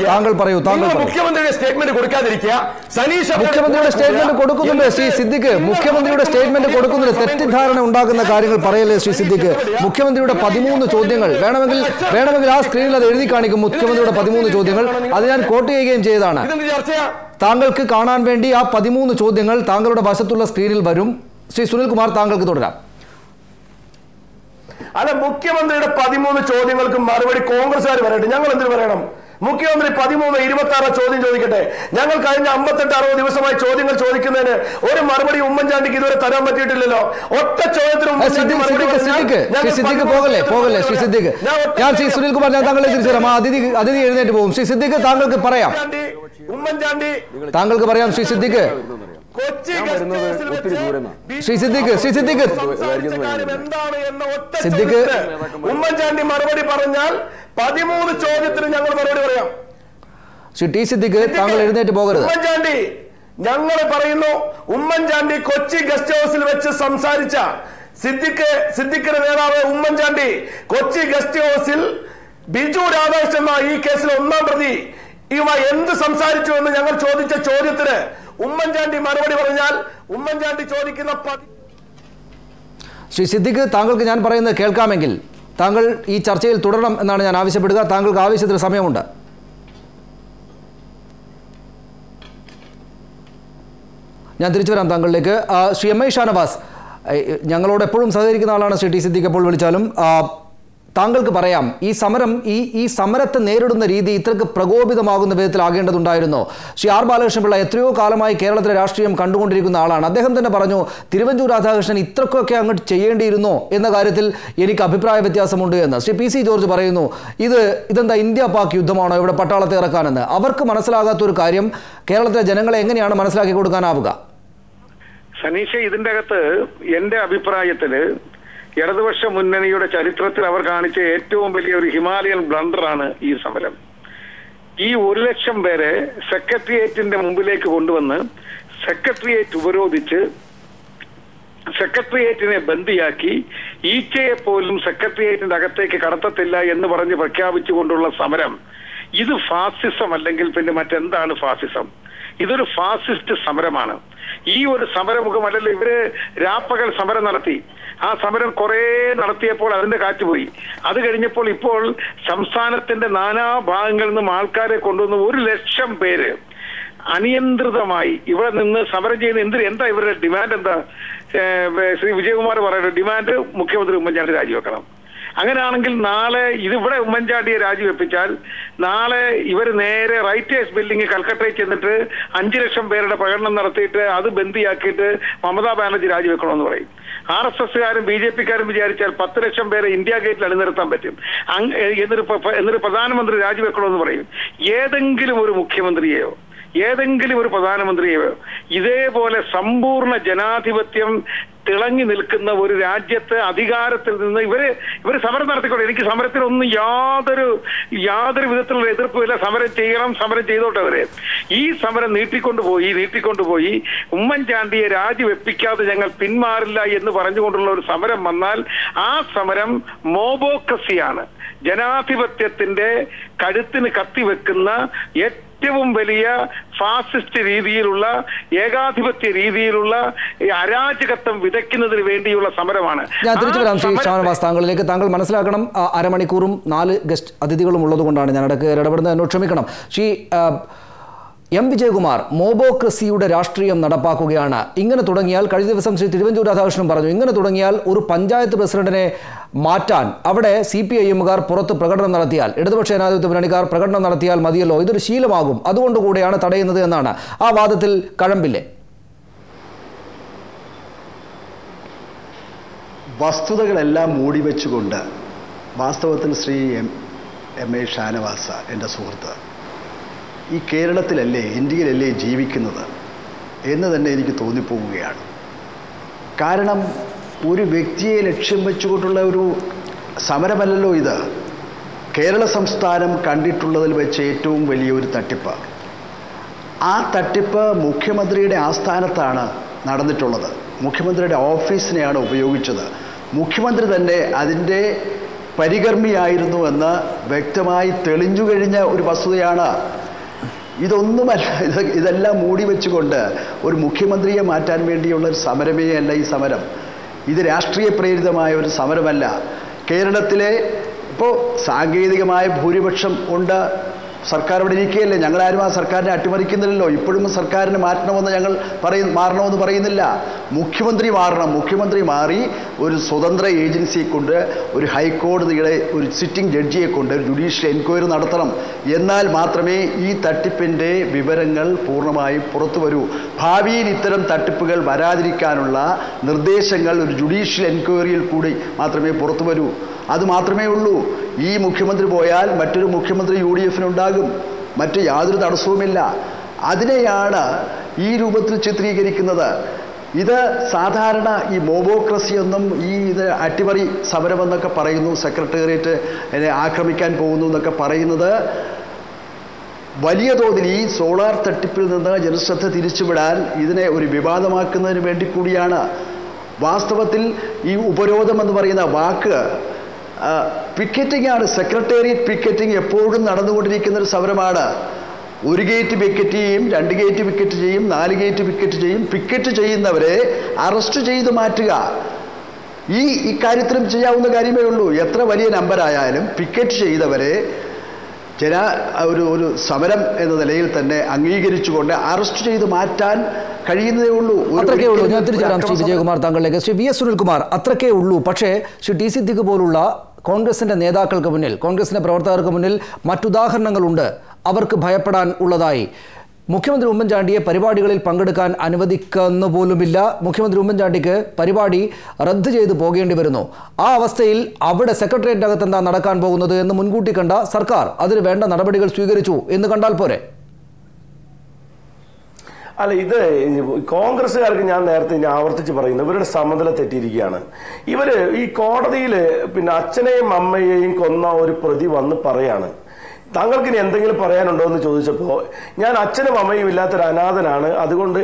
താങ്കൾ പറയൂ. മുഖ്യമന്ത്രിയുടെ സ്റ്റേറ്റ്മെന്റ് കൊടുക്കാതിരിക്കുക. സനീഷ് മുഖ്യമന്ത്രിയുടെ സ്റ്റേറ്റ്മെന്റ് കൊടുക്കുന്നുണ്ട്. ശ്രീ സിദ്ദിഖ്, മുഖ്യമന്ത്രിയുടെ സ്റ്റേറ്റ്മെന്റ് കൊടുക്കുന്നുണ്ട്. തെറ്റിദ്ധാരണ ഉണ്ടാക്കുന്ന കാര്യങ്ങൾ പറയല്ലേ ശ്രീ സിദ്ദിഖ്. മുഖ്യമന്ത്രിയുടെ 13 ചോദ്യങ്ങൾ വേണമെങ്കിൽ ആ സ്ക്രീനിൽ അത് എഴുതി കാണിക്കും. മുഖ്യമന്ത്രിയുടെ 13 ചോദ്യങ്ങൾ, അത് ഞാൻ കോട്ട് ചെയ്യുകയും ചെയ്തതാണ്. താങ്കൾക്ക് കാണാൻ വേണ്ടി ആ 13 ചോദ്യങ്ങൾ താങ്കളുടെ വശത്തുള്ള സ്ക്രീനിൽ വരും. ശ്രീ സുനിൽകുമാർ, താങ്കൾക്ക് തുടരാം. അല്ല, മുഖ്യമന്ത്രിയുടെ 13 ചോദ്യങ്ങൾക്ക് മറുപടി കോൺഗ്രസ്സുകാർ പറയട്ടെ. ഞങ്ങൾ എന്തിനു പറയണം? മുഖ്യമന്ത്രി 13-26 ചോദ്യം ചോദിക്കട്ടെ. ഞങ്ങൾ കഴിഞ്ഞ 58-60 ദിവസമായി ചോദ്യങ്ങൾ ചോദിക്കുന്നതിന് ഒരു മറുപടി ഉമ്മൻചാണ്ടിക്ക് ഇതുവരെ തരാൻ പറ്റിയിട്ടില്ലല്ലോ. ഒറ്റ ചോദ്യത്തിനും പോകല്ലേ ശ്രീ സിദ്ദിഖ്. ഞാൻ ശ്രീ സുനിൽകുമാർ, ഞാൻ താങ്കളെ തിരിച്ചുതരാം. അതിഥി എഴുന്നേറ്റ് പോകും. ശ്രീ സിദ്ദിഖ്, താങ്കൾക്ക് പറയാം. താങ്കൾക്ക് പറയാം ശ്രീ സിദ്ദിഖ്. ഉമ്മൻചാണ്ടി മറുപടി പറഞ്ഞാൽ 13 ചോദ്യത്തിന് ഞങ്ങൾ മറുപടി പറയാം. ശ്രീ T സിദ്ദിഖ്, താങ്കൾ എഴുന്നേറ്റ് പോകരുത്. ഉമ്മൻചാണ്ടി ഞങ്ങൾ പറയുന്നു, ഉമ്മൻചാണ്ടി കൊച്ചി ഗസ്റ്റ് ഹൗസിൽ വെച്ച് സംസാരിച്ച സിദ്ദിഖിന്റെ നേതാവ് ഉമ്മൻചാണ്ടി കൊച്ചി ഗസ്റ്റ് ഹൗസിൽ ബിജു രാധാകൃഷ്ണൻ എന്ന ഈ കേസിലെ 1-ാം പ്രതി ഇവ എന്ത് സംസാരിച്ചു എന്ന് ഞങ്ങൾ ചോദിച്ച ചോദ്യത്തിന് ഉമ്മൻചാണ്ടി മറുപടി പറഞ്ഞാൽ ഉമ്മൻചാണ്ടി ചോദിക്കുന്ന ശ്രീ സിദ്ദിഖ്, താങ്കൾക്ക് ഞാൻ പറയുന്നത് കേൾക്കാമെങ്കിൽ താങ്കൾ ഈ ചർച്ചയിൽ തുടരണം എന്നാണ് ഞാൻ ആവശ്യപ്പെടുക. താങ്കൾക്ക് ആവശ്യത്തിന് സമയമുണ്ട്. ഞാൻ തിരിച്ചു വരാം താങ്കളിലേക്ക്. ശ്രീ എം ഐ ഷാനവാസ്, ഞങ്ങളോട് എപ്പോഴും സഹകരിക്കുന്ന ആളാണ് ശ്രീ ടി സിദ്ദിഖ്. എപ്പോൾ വിളിച്ചാലും താങ്കൾക്ക് പറയാം, ഈ സമരത്തെ നേരിടുന്ന രീതി ഇത്രക്ക് പ്രകോപിതമാകുന്ന വിധത്തിലാകേണ്ടതുണ്ടായിരുന്നോ? ശ്രീ ആർ ബാലകൃഷ്ണപിള്ള എത്രയോ കാലമായി കേരളത്തിലെ രാഷ്ട്രീയം കണ്ടുകൊണ്ടിരിക്കുന്ന ആളാണ്. അദ്ദേഹം തന്നെ പറഞ്ഞു, തിരുവഞ്ചൂർ രാധാകൃഷ്ണൻ ഇത്രക്കൊക്കെ അങ്ങോട്ട് ചെയ്യേണ്ടിയിരുന്നോ എന്ന കാര്യത്തിൽ എനിക്ക് അഭിപ്രായ വ്യത്യാസമുണ്ട് എന്ന്. ശ്രീ പി സി ജോർജ് പറയുന്നു, ഇതെന്താ ഇന്ത്യ പാക് യുദ്ധമാണോ ഇവിടെ പട്ടാളത്തെ ഇറക്കാനെന്ന്. അവർക്ക് മനസ്സിലാകാത്തൊരു കാര്യം കേരളത്തിലെ ജനങ്ങളെ എങ്ങനെയാണ് മനസ്സിലാക്കി കൊടുക്കാനാവുക? സനീഷ, ഇതിന്റെ അകത്ത് എന്റെ അഭിപ്രായത്തില് ഇടതുപക്ഷ മുന്നണിയുടെ ചരിത്രത്തിൽ അവർ കാണിച്ച ഏറ്റവും വലിയ ഒരു ഹിമാലയൻ ബ്ലണ്ടറാണ് ഈ സമരം. ഈ 1,00,000 പേരെ സെക്രട്ടേറിയറ്റിന്റെ മുമ്പിലേക്ക് കൊണ്ടുവന്ന് സെക്രട്ടേറിയറ്റ് ഉപരോധിച്ച് സെക്രട്ടേറിയറ്റിനെ ബന്ദിയാക്കി ഈച്ചയെ പോലും സെക്രട്ടേറിയറ്റിന്റെ അകത്തേക്ക് കടത്തത്തില്ല എന്ന് പറഞ്ഞ് പ്രഖ്യാപിച്ചുകൊണ്ടുള്ള സമരം, ഇത് ഫാസിസം അല്ലെങ്കിൽ പിന്നെ മറ്റെന്താണ് ഫാസിസം? ഇതൊരു ഫാസിസ്റ്റ് സമരമാണ്. ഈ ഒരു സമരമുഖമല്ലല്ലോ. ഇവര് രാപ്പകൽ സമരം നടത്തി. ആ സമരം കുറെ നടത്തിയപ്പോൾ അതിന്റെ കാറ്റുപോയി. അത് കഴിഞ്ഞപ്പോൾ ഇപ്പോൾ സംസ്ഥാനത്തിന്റെ നാനാഭാഗങ്ങളിൽ നിന്നും ആൾക്കാരെ കൊണ്ടുവന്ന് 1,00,000 പേര് അനിയന്ത്രിതമായി ഇവിടെ നിന്ന് സമരം ചെയ്യുന്ന എന്താ ഇവരുടെ ഡിമാൻഡ്? എന്താ ശ്രീ വിജയകുമാർ പറയുന്നത്? ഡിമാൻഡ് മുഖ്യമന്ത്രി ഉമ്മൻചാണ്ടി രാജിവെക്കണം. അങ്ങനെയാണെങ്കിൽ നാളെ ഇതിവിടെ ഉമ്മൻചാണ്ടിയെ രാജിവെപ്പിച്ചാൽ നാളെ ഇവർ നേരെ റൈറ്റേഴ്സ് ബിൽഡിംഗ് കൽക്കട്ടയിൽ ചെന്നിട്ട് 5,00,000 പേരുടെ പ്രകടനം നടത്തിയിട്ട് അത് ബന്ദിയാക്കിയിട്ട് മമതാ ബാനർജി രാജിവെക്കണമെന്ന് പറയും. RSSകാരും BJPക്കാരും വിചാരിച്ചാൽ 10,00,000 പേരെ ഇന്ത്യ ഗേറ്റിൽ അണിനിരത്താൻ പറ്റും. എന്നിട്ട് പ്രധാനമന്ത്രി രാജിവെക്കണമെന്ന് പറയും. ഏതെങ്കിലും ഒരു മുഖ്യമന്ത്രിയെയോ ഏതെങ്കിലും ഒരു പ്രധാനമന്ത്രിയെയോ ഇതേപോലെ സമ്പൂർണ്ണ ജനാധിപത്യം തിളങ്ങി നിൽക്കുന്ന ഒരു രാജ്യത്ത് അധികാരത്തിൽ നിന്ന് ഇവര് സമരം നടത്തിക്കോട്ടെ. എനിക്ക് സമരത്തിനൊന്നും യാതൊരു വിധത്തിലുള്ള എതിർപ്പുമില്ല. സമരം ചെയ്യണം, സമരം ചെയ്തോട്ടെ. അവരെ ഈ സമരം നീട്ടിക്കൊണ്ടുപോയി ഉമ്മൻചാണ്ടിയെ രാജിവെപ്പിക്കാതെ ഞങ്ങൾ പിന്മാറില്ല എന്ന് പറഞ്ഞുകൊണ്ടുള്ള ഒരു സമരം വന്നാൽ ആ സമരം മോബോക്രസിയാണ്. ജനാധിപത്യത്തിന്റെ കഴുത്തിന് കത്തിവെക്കുന്ന ഏറ്റവും വലിയ ഫാസിസ്റ്റ് രീതിയിലുള്ള ഏകാധിപത്യ രീതിയിലുള്ള അരാജകത്വം വിതയ്ക്കുന്നതിന് വേണ്ടിയുള്ള സമരമാണ്. ഞാൻ തിരിച്ചു വരാം ശ്രീ ഷാനവാസ് താങ്കളിലേക്ക്. താങ്കൾ മനസ്സിലാക്കണം, അരമണിക്കൂറും 4 ഗസ്റ്റ് അതിഥികളും ഉള്ളതുകൊണ്ടാണ് ഞാൻ ഇടപെടുന്നത്. എന്നോട് ക്ഷമിക്കണം. ശ്രീ എം വിജയകുമാർ, മോബോക്രസിയുടെ രാഷ്ട്രീയം നടപ്പാക്കുകയാണ്. ഇങ്ങനെ തുടങ്ങിയാൽ, കഴിഞ്ഞ ദിവസം ശ്രീ തിരുവഞ്ചൂർ രാധാകൃഷ്ണൻ പറഞ്ഞു, ഇങ്ങനെ തുടങ്ങിയാൽ ഒരു പഞ്ചായത്ത് പ്രസിഡന്റിനെ മാറ്റാൻ അവിടെ CPIMകാർ പുറത്ത് പ്രകടനം നടത്തിയാൽ, ഇടതുപക്ഷ ജനാധിപത്യ മുന്നണിക്കാർ പ്രകടനം നടത്തിയാൽ മതിയല്ലോ, ഇതൊരു ശീലമാകും, അതുകൊണ്ടുകൂടെയാണ് തടയുന്നത് എന്നാണ്. ആ വാദത്തിൽ കഴമ്പില്ലേ? വസ്തുതകളെല്ലാം മൂടിവെച്ചുകൊണ്ട് വാസ്തവത്തിൽ ശ്രീ എം എ ഷാനവാസ, എൻ്റെ സുഹൃത്ത്, ഈ കേരളത്തിലല്ലേ ഇന്ത്യയിലല്ലേ ജീവിക്കുന്നത് എന്ന് തന്നെ എനിക്ക് തോന്നിപ്പോവുകയാണ്. കാരണം ഒരു വ്യക്തിയെ ലക്ഷ്യം വെച്ചുകൊണ്ടുള്ള ഒരു സമരമല്ലല്ലോ ഇത്. കേരള സംസ്ഥാനം കണ്ടിട്ടുള്ളതിൽ വെച്ച് ഏറ്റവും വലിയൊരു തട്ടിപ്പ്. ആ തട്ടിപ്പ് മുഖ്യമന്ത്രിയുടെ ആസ്ഥാനത്താണ് നടന്നിട്ടുള്ളത്. മുഖ്യമന്ത്രിയുടെ ഓഫീസിനെയാണ് ഉപയോഗിച്ചത്. മുഖ്യമന്ത്രി തന്നെ അതിൻ്റെ പരികർമ്മിയായിരുന്നു എന്ന് വ്യക്തമായി തെളിഞ്ഞു കഴിഞ്ഞ ഒരു വസ്തുതയാണ്. ഇതൊന്നുമല്ല, ഇതെല്ലാം മൂടി വെച്ചുകൊണ്ട് ഒരു മുഖ്യമന്ത്രിയെ മാറ്റാൻ വേണ്ടിയുള്ള ഒരു സമരമേ അല്ല ഈ സമരം. ഇത് രാഷ്ട്രീയ പ്രേരിതമായ ഒരു സമരമല്ല. കേരളത്തിലെ ഇപ്പോൾ സാങ്കേതികമായ ഭൂരിപക്ഷം ഉണ്ട്. സർക്കാർ ഇവിടെ ഇരിക്കുകയല്ലേ. ഞങ്ങളാരും ആ സർക്കാരിനെ അട്ടിമറിക്കുന്നില്ലല്ലോ. ഇപ്പോഴും സർക്കാരിനെ മാറ്റണമെന്ന് ഞങ്ങൾ മാറണമെന്ന് പറയുന്നില്ല. മുഖ്യമന്ത്രി മാറണം. മുഖ്യമന്ത്രി മാറി ഒരു സ്വതന്ത്ര ഏജൻസിയെ കൊണ്ട്, ഒരു ഹൈക്കോടതിയുടെ ഒരു സിറ്റിംഗ് ജഡ്ജിയെ കൊണ്ട് ഒരു ജുഡീഷ്യൽ എൻക്വയറി നടത്തണം. എന്നാൽ മാത്രമേ ഈ തട്ടിപ്പിൻ്റെ വിവരങ്ങൾ പൂർണ്ണമായും പുറത്തു വരൂ. ഭാവിയിൽ ഇത്തരം തട്ടിപ്പുകൾ വരാതിരിക്കാനുള്ള നിർദ്ദേശങ്ങൾ ഒരു ജുഡീഷ്യൽ എൻക്വയറിയിൽ കൂടി മാത്രമേ പുറത്തു വരൂ. അത് മാത്രമേ ഉള്ളൂ. ഈ മുഖ്യമന്ത്രി പോയാൽ മറ്റൊരു മുഖ്യമന്ത്രി UDFനുണ്ടാകും. മറ്റ് യാതൊരു തടസ്സവുമില്ല. അതിനെയാണ് ഈ രൂപത്തിൽ ചിത്രീകരിക്കുന്നത്. ഇത് സാധാരണ ഈ മോബോക്രസി എന്നും ഇത് അട്ടിമറി സമരമെന്നൊക്കെ പറയുന്നു, സെക്രട്ടേറിയറ്റ് ആക്രമിക്കാൻ പോകുന്നു എന്നൊക്കെ പറയുന്നത് വലിയ തോതിൽ ഈ സോളാർ തട്ടിപ്പിൽ നിന്ന് ജനശ്രദ്ധ തിരിച്ചുവിടാൻ ഇതിനെ ഒരു വിവാദമാക്കുന്നതിന് വേണ്ടി കൂടിയാണ്. വാസ്തവത്തിൽ ഈ ഉപരോധം എന്ന് പറയുന്ന വാക്ക് പിക്കറ്റിംഗ് ആണ്. സെക്രട്ടേറിയറ്റ് പിക്കറ്റിംഗ് എപ്പോഴും നടന്നുകൊണ്ടിരിക്കുന്ന ഒരു സമരമാണ്. 1 ഗേറ്റ് പിക്കറ്റ് ചെയ്യും, 2 ഗേറ്റ് പിക്കറ്റ് ചെയ്യും, 4 ഗേറ്റ് പിക്കറ്റ് ചെയ്യും. പിക്കറ്റ് ചെയ്യുന്നവരെ അറസ്റ്റ് ചെയ്ത് മാറ്റുക ഇക്കാര്യത്തിലും ചെയ്യാവുന്ന കാര്യമേ ഉള്ളൂ. എത്ര വലിയ നമ്പറായാലും പിക്കറ്റ് ചെയ്തവരെ ഒരു സമരം എന്ന നിലയിൽ തന്നെ അംഗീകരിച്ചുകൊണ്ട് അറസ്റ്റ് ചെയ്ത് മാറ്റാൻ കഴിയുന്നതേ ഉള്ളൂ. അത്രക്കേ ഉള്ളൂ. ഞാൻ തിരിച്ചുവരാം ശ്രീ വിജയകുമാർ താങ്കളിലേക്ക്. ശ്രീ വി എസ് സുനിൽകുമാർ, അത്രക്കേ ഉള്ളൂ. പക്ഷേ ശ്രീ ടി സിദ്ദിഖ് പോലുള്ള കോൺഗ്രസിന്റെ നേതാക്കൾക്ക് മുന്നിൽ, കോൺഗ്രസിന്റെ പ്രവർത്തകർക്ക് മുന്നിൽ മറ്റുദാഹരണങ്ങളുണ്ട് അവർക്ക് ഭയപ്പെടാൻ ഉള്ളതായി. മുഖ്യമന്ത്രി ഉമ്മൻചാണ്ടിയെ പരിപാടികളിൽ പങ്കെടുക്കാൻ അനുവദിക്കുന്ന പോലുമില്ല. മുഖ്യമന്ത്രി ഉമ്മൻചാണ്ടിക്ക് പരിപാടി റദ്ദ് ചെയ്ത് പോകേണ്ടി വരുന്നു. ആ അവസ്ഥയിൽ അവിടെ സെക്രട്ടേറിയറ്റിനകത്ത് എന്താ നടക്കാൻ പോകുന്നത് എന്ന് മുൻകൂട്ടി കണ്ട സർക്കാർ അതിന് വേണ്ട നടപടികൾ സ്വീകരിച്ചു എന്ന് കണ്ടാൽ പോരെ? അല്ല, ഇത് കോൺഗ്രസ്സുകാർക്ക് ഞാൻ നേരത്തെ ആവർത്തിച്ച് പറയുന്നു, ഇവരുടെ സമനില തെറ്റിയിരിക്കുകയാണ്. ഇവര് ഈ കോടതിയിൽ അച്ഛനെയും അമ്മയെയും കൊന്ന ഒരു പ്രതി വന്ന് പറയാണ്, താങ്കൾക്ക് ഇനി എന്തെങ്കിലും പറയാനുണ്ടോ എന്ന് ചോദിച്ചപ്പോൾ ഞാൻ അച്ഛനും അമ്മയും ഇല്ലാത്തൊരു അനാഥനാണ്, അതുകൊണ്ട്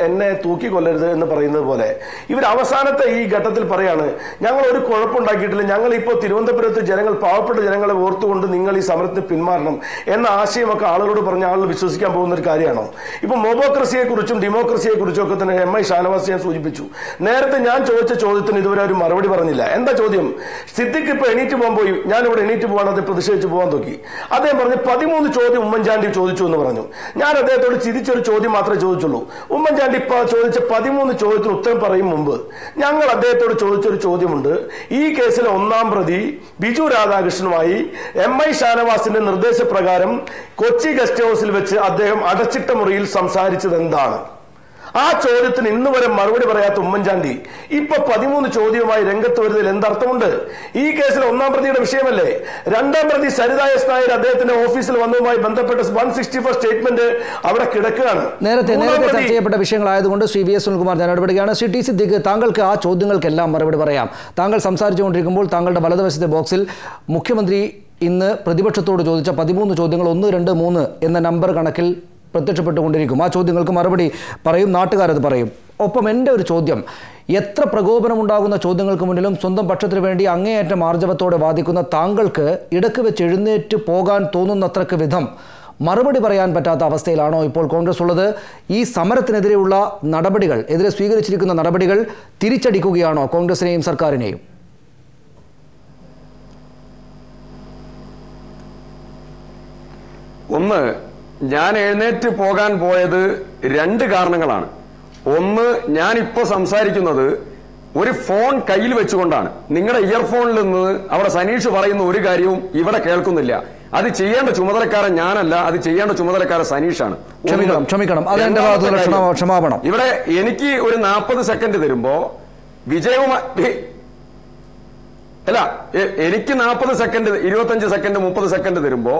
എന്നെ തൂക്കിക്കൊല്ലരുത് എന്ന് പറയുന്നത് പോലെ ഇവർ അവസാനത്തെ ഈ ഘട്ടത്തിൽ പറയാണ്, ഞങ്ങൾ ഒരു കുഴപ്പമുണ്ടാക്കിയിട്ടില്ല, ഞങ്ങൾ ഇപ്പോൾ തിരുവനന്തപുരത്ത് ജനങ്ങൾ, പാവപ്പെട്ട ജനങ്ങളെ ഓർത്തുകൊണ്ട് നിങ്ങൾ ഈ സമരത്തിന് പിന്മാറണം എന്ന ആശയമൊക്കെ ആളുകളോട് പറഞ്ഞ ആളുകൾ വിശ്വസിക്കാൻ പോകുന്ന ഒരു കാര്യമാണോ? ഇപ്പൊ മൊബോക്രസിയെ കുറിച്ചും ഡെമോക്രസിയെ കുറിച്ചും ഒക്കെ തന്നെ MI ഷാനവാസ് ഞാൻ സൂചിപ്പിച്ചു. നേരത്തെ ഞാൻ ചോദിച്ച ചോദ്യത്തിന് ഇതുവരെ ഒരു മറുപടി പറഞ്ഞില്ല. എന്താ ചോദ്യം? സിദ്ദിഖ് ഇപ്പൊ എണീറ്റ് പോകുമ്പോൾ ഞാനിവിടെ എണീറ്റ് പോകാൻ അത് പ്രതിഷേധിച്ച് പോകാൻ നോക്കി. അദ്ദേഹം പറഞ്ഞ് 13 ചോദ്യം ഉമ്മൻചാണ്ടി ചോദിച്ചു എന്ന് പറഞ്ഞു. ഞാൻ അദ്ദേഹത്തോട് ചിരിച്ചൊരു ചോദ്യം മാത്രമേ ചോദിച്ചുള്ളൂ. ഉമ്മൻചാണ്ടി ചോദിച്ച 13 ചോദ്യത്തിന് ഉത്തരം പറയും മുമ്പ് ഞങ്ങൾ അദ്ദേഹത്തോട് ചോദിച്ചൊരു ചോദ്യമുണ്ട്. ഈ കേസിലെ 1-ാം പ്രതി ബിജു രാധാകൃഷ്ണനുമായി MI ഷാനവാസിന്റെ നിർദ്ദേശപ്രകാരം കൊച്ചി ഗസ്റ്റ് ഹൌസിൽ വെച്ച് അദ്ദേഹം അടച്ചിട്ട മുറിയിൽ സംസാരിച്ചത് എന്താണ്? ആ ചോദ്യത്തിന് ഇന്ന് വരെ മറുപടി പറയാത്ത ഉമ്മൻചാണ്ടി ഇപ്പൊ 13 ചോദ്യവുമായി രംഗത്ത് വരുന്നതിൽ എന്തർത്ഥമുണ്ട്? ഈ കേസിൽ 1-ാം പ്രതിയുടെ വിഷയമല്ലേ? 2-ാം പ്രതി സരിത എസ് നായർ അദ്ദേഹത്തിന്റെ ഓഫീസിൽ വന്നതുമായി ബന്ധപ്പെട്ട 164 സ്റ്റേറ്റ്മെന്റ് അവിടെ കിടക്കുകയാണ്. നേരത്തെ ചർച്ച ചെയ്യപ്പെട്ട വിഷയങ്ങളായതുകൊണ്ട് ശ്രീ വി എസ് സുനിൽകുമാർ ഞാൻ ഇടപെടുകയാണ്. ശ്രീ ടി സിദ്ദിഖ്, താങ്കൾക്ക് ആ ചോദ്യങ്ങൾക്കെല്ലാം മറുപടി പറയാം. താങ്കൾ സംസാരിച്ചുകൊണ്ടിരിക്കുമ്പോൾ താങ്കളുടെ വലതുവശത്തെ ബോക്സിൽ മുഖ്യമന്ത്രി ഇന്ന് പ്രതിപക്ഷത്തോട് ചോദിച്ച 13 ചോദ്യങ്ങൾ 1, 2, 3 എന്ന നമ്പർ കണക്കിൽ പ്രത്യക്ഷപ്പെട്ടുകൊണ്ടിരിക്കും. ആ ചോദ്യങ്ങൾക്ക് മറുപടി പറയും, നാട്ടുകാരത് പറയും. ഒപ്പം എൻ്റെ ഒരു ചോദ്യം, എത്ര പ്രകോപനമുണ്ടാകുന്ന ചോദ്യങ്ങൾക്ക് മുന്നിലും സ്വന്തം പക്ഷത്തിന് വേണ്ടി അങ്ങേയറ്റം ആർജവത്തോടെ വാദിക്കുന്ന താങ്കൾക്ക് ഇടയ്ക്ക് വെച്ച് എഴുന്നേറ്റ് പോകാൻ തോന്നുന്നത്രക്ക് വിധം മറുപടി പറയാൻ പറ്റാത്ത അവസ്ഥയിലാണോ ഇപ്പോൾ കോൺഗ്രസ് ഉള്ളത്? ഈ സമരത്തിനെതിരെയുള്ള നടപടികൾ, എതിരെ സ്വീകരിച്ചിരിക്കുന്ന നടപടികൾ തിരിച്ചടിക്കുകയാണോ കോൺഗ്രസിനെയും സർക്കാരിനെയും? ഒന്ന്, ഞാൻ എഴുന്നേറ്റ് പോകാൻ പോയത് 2 കാരണങ്ങളാണ്. ഒന്ന്, ഞാനിപ്പോ സംസാരിക്കുന്നത് ഒരു ഫോൺ കയ്യിൽ വെച്ചുകൊണ്ടാണ്. നിങ്ങളുടെ ഇയർഫോണിൽ നിന്ന് അവിടെ സനീഷ് പറയുന്ന ഒരു കാര്യവും ഇവിടെ കേൾക്കുന്നില്ല. അത് ചെയ്യേണ്ട ചുമതലക്കാരൻ ഞാനല്ല, അത് ചെയ്യേണ്ട ചുമതലക്കാരൻ സനീഷാണ്. ക്ഷമിക്കണം, ഇവിടെ എനിക്ക് ഒരു 40 സെക്കൻഡ് തരുമ്പോ എനിക്ക് 40 സെക്കൻഡ്, 25 സെക്കൻഡ്, 30 സെക്കൻഡ് തരുമ്പോ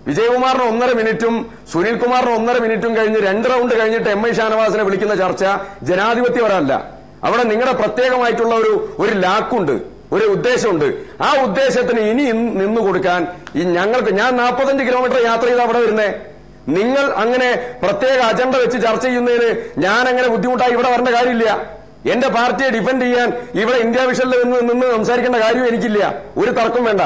വിജയകുമാറിന് 1.5 മിനിറ്റും സുനിൽകുമാറിന് 1.5 മിനിറ്റും കഴിഞ്ഞ് 2 റൗണ്ട് കഴിഞ്ഞിട്ട് MI ഷാനവാസിനെ വിളിക്കുന്ന ചർച്ച ജനാധിപത്യപരമല്ല. അവിടെ നിങ്ങളുടെ പ്രത്യേകമായിട്ടുള്ള ഒരു ലാക്കുണ്ട്, ഒരു ഉദ്ദേശമുണ്ട്. ആ ഉദ്ദേശത്തിന് ഇനി നിന്നു കൊടുക്കാൻ ഞാൻ 45 കിലോമീറ്റർ യാത്ര ചെയ്ത് അവിടെ വരുന്നേ. നിങ്ങൾ അങ്ങനെ പ്രത്യേക അജണ്ട വെച്ച് ചർച്ച ചെയ്യുന്നതിന് ഞാൻ അങ്ങനെ ബുദ്ധിമുട്ടായി ഇവിടെ വരേണ്ട കാര്യമില്ല. എന്റെ പാർട്ടിയെ ഡിഫെൻഡ് ചെയ്യാൻ ഇവിടെ ഇന്ത്യ വിഷനിൽ നിന്ന് സംസാരിക്കേണ്ട കാര്യവും എനിക്കില്ല. ഒരു തർക്കം വേണ്ട.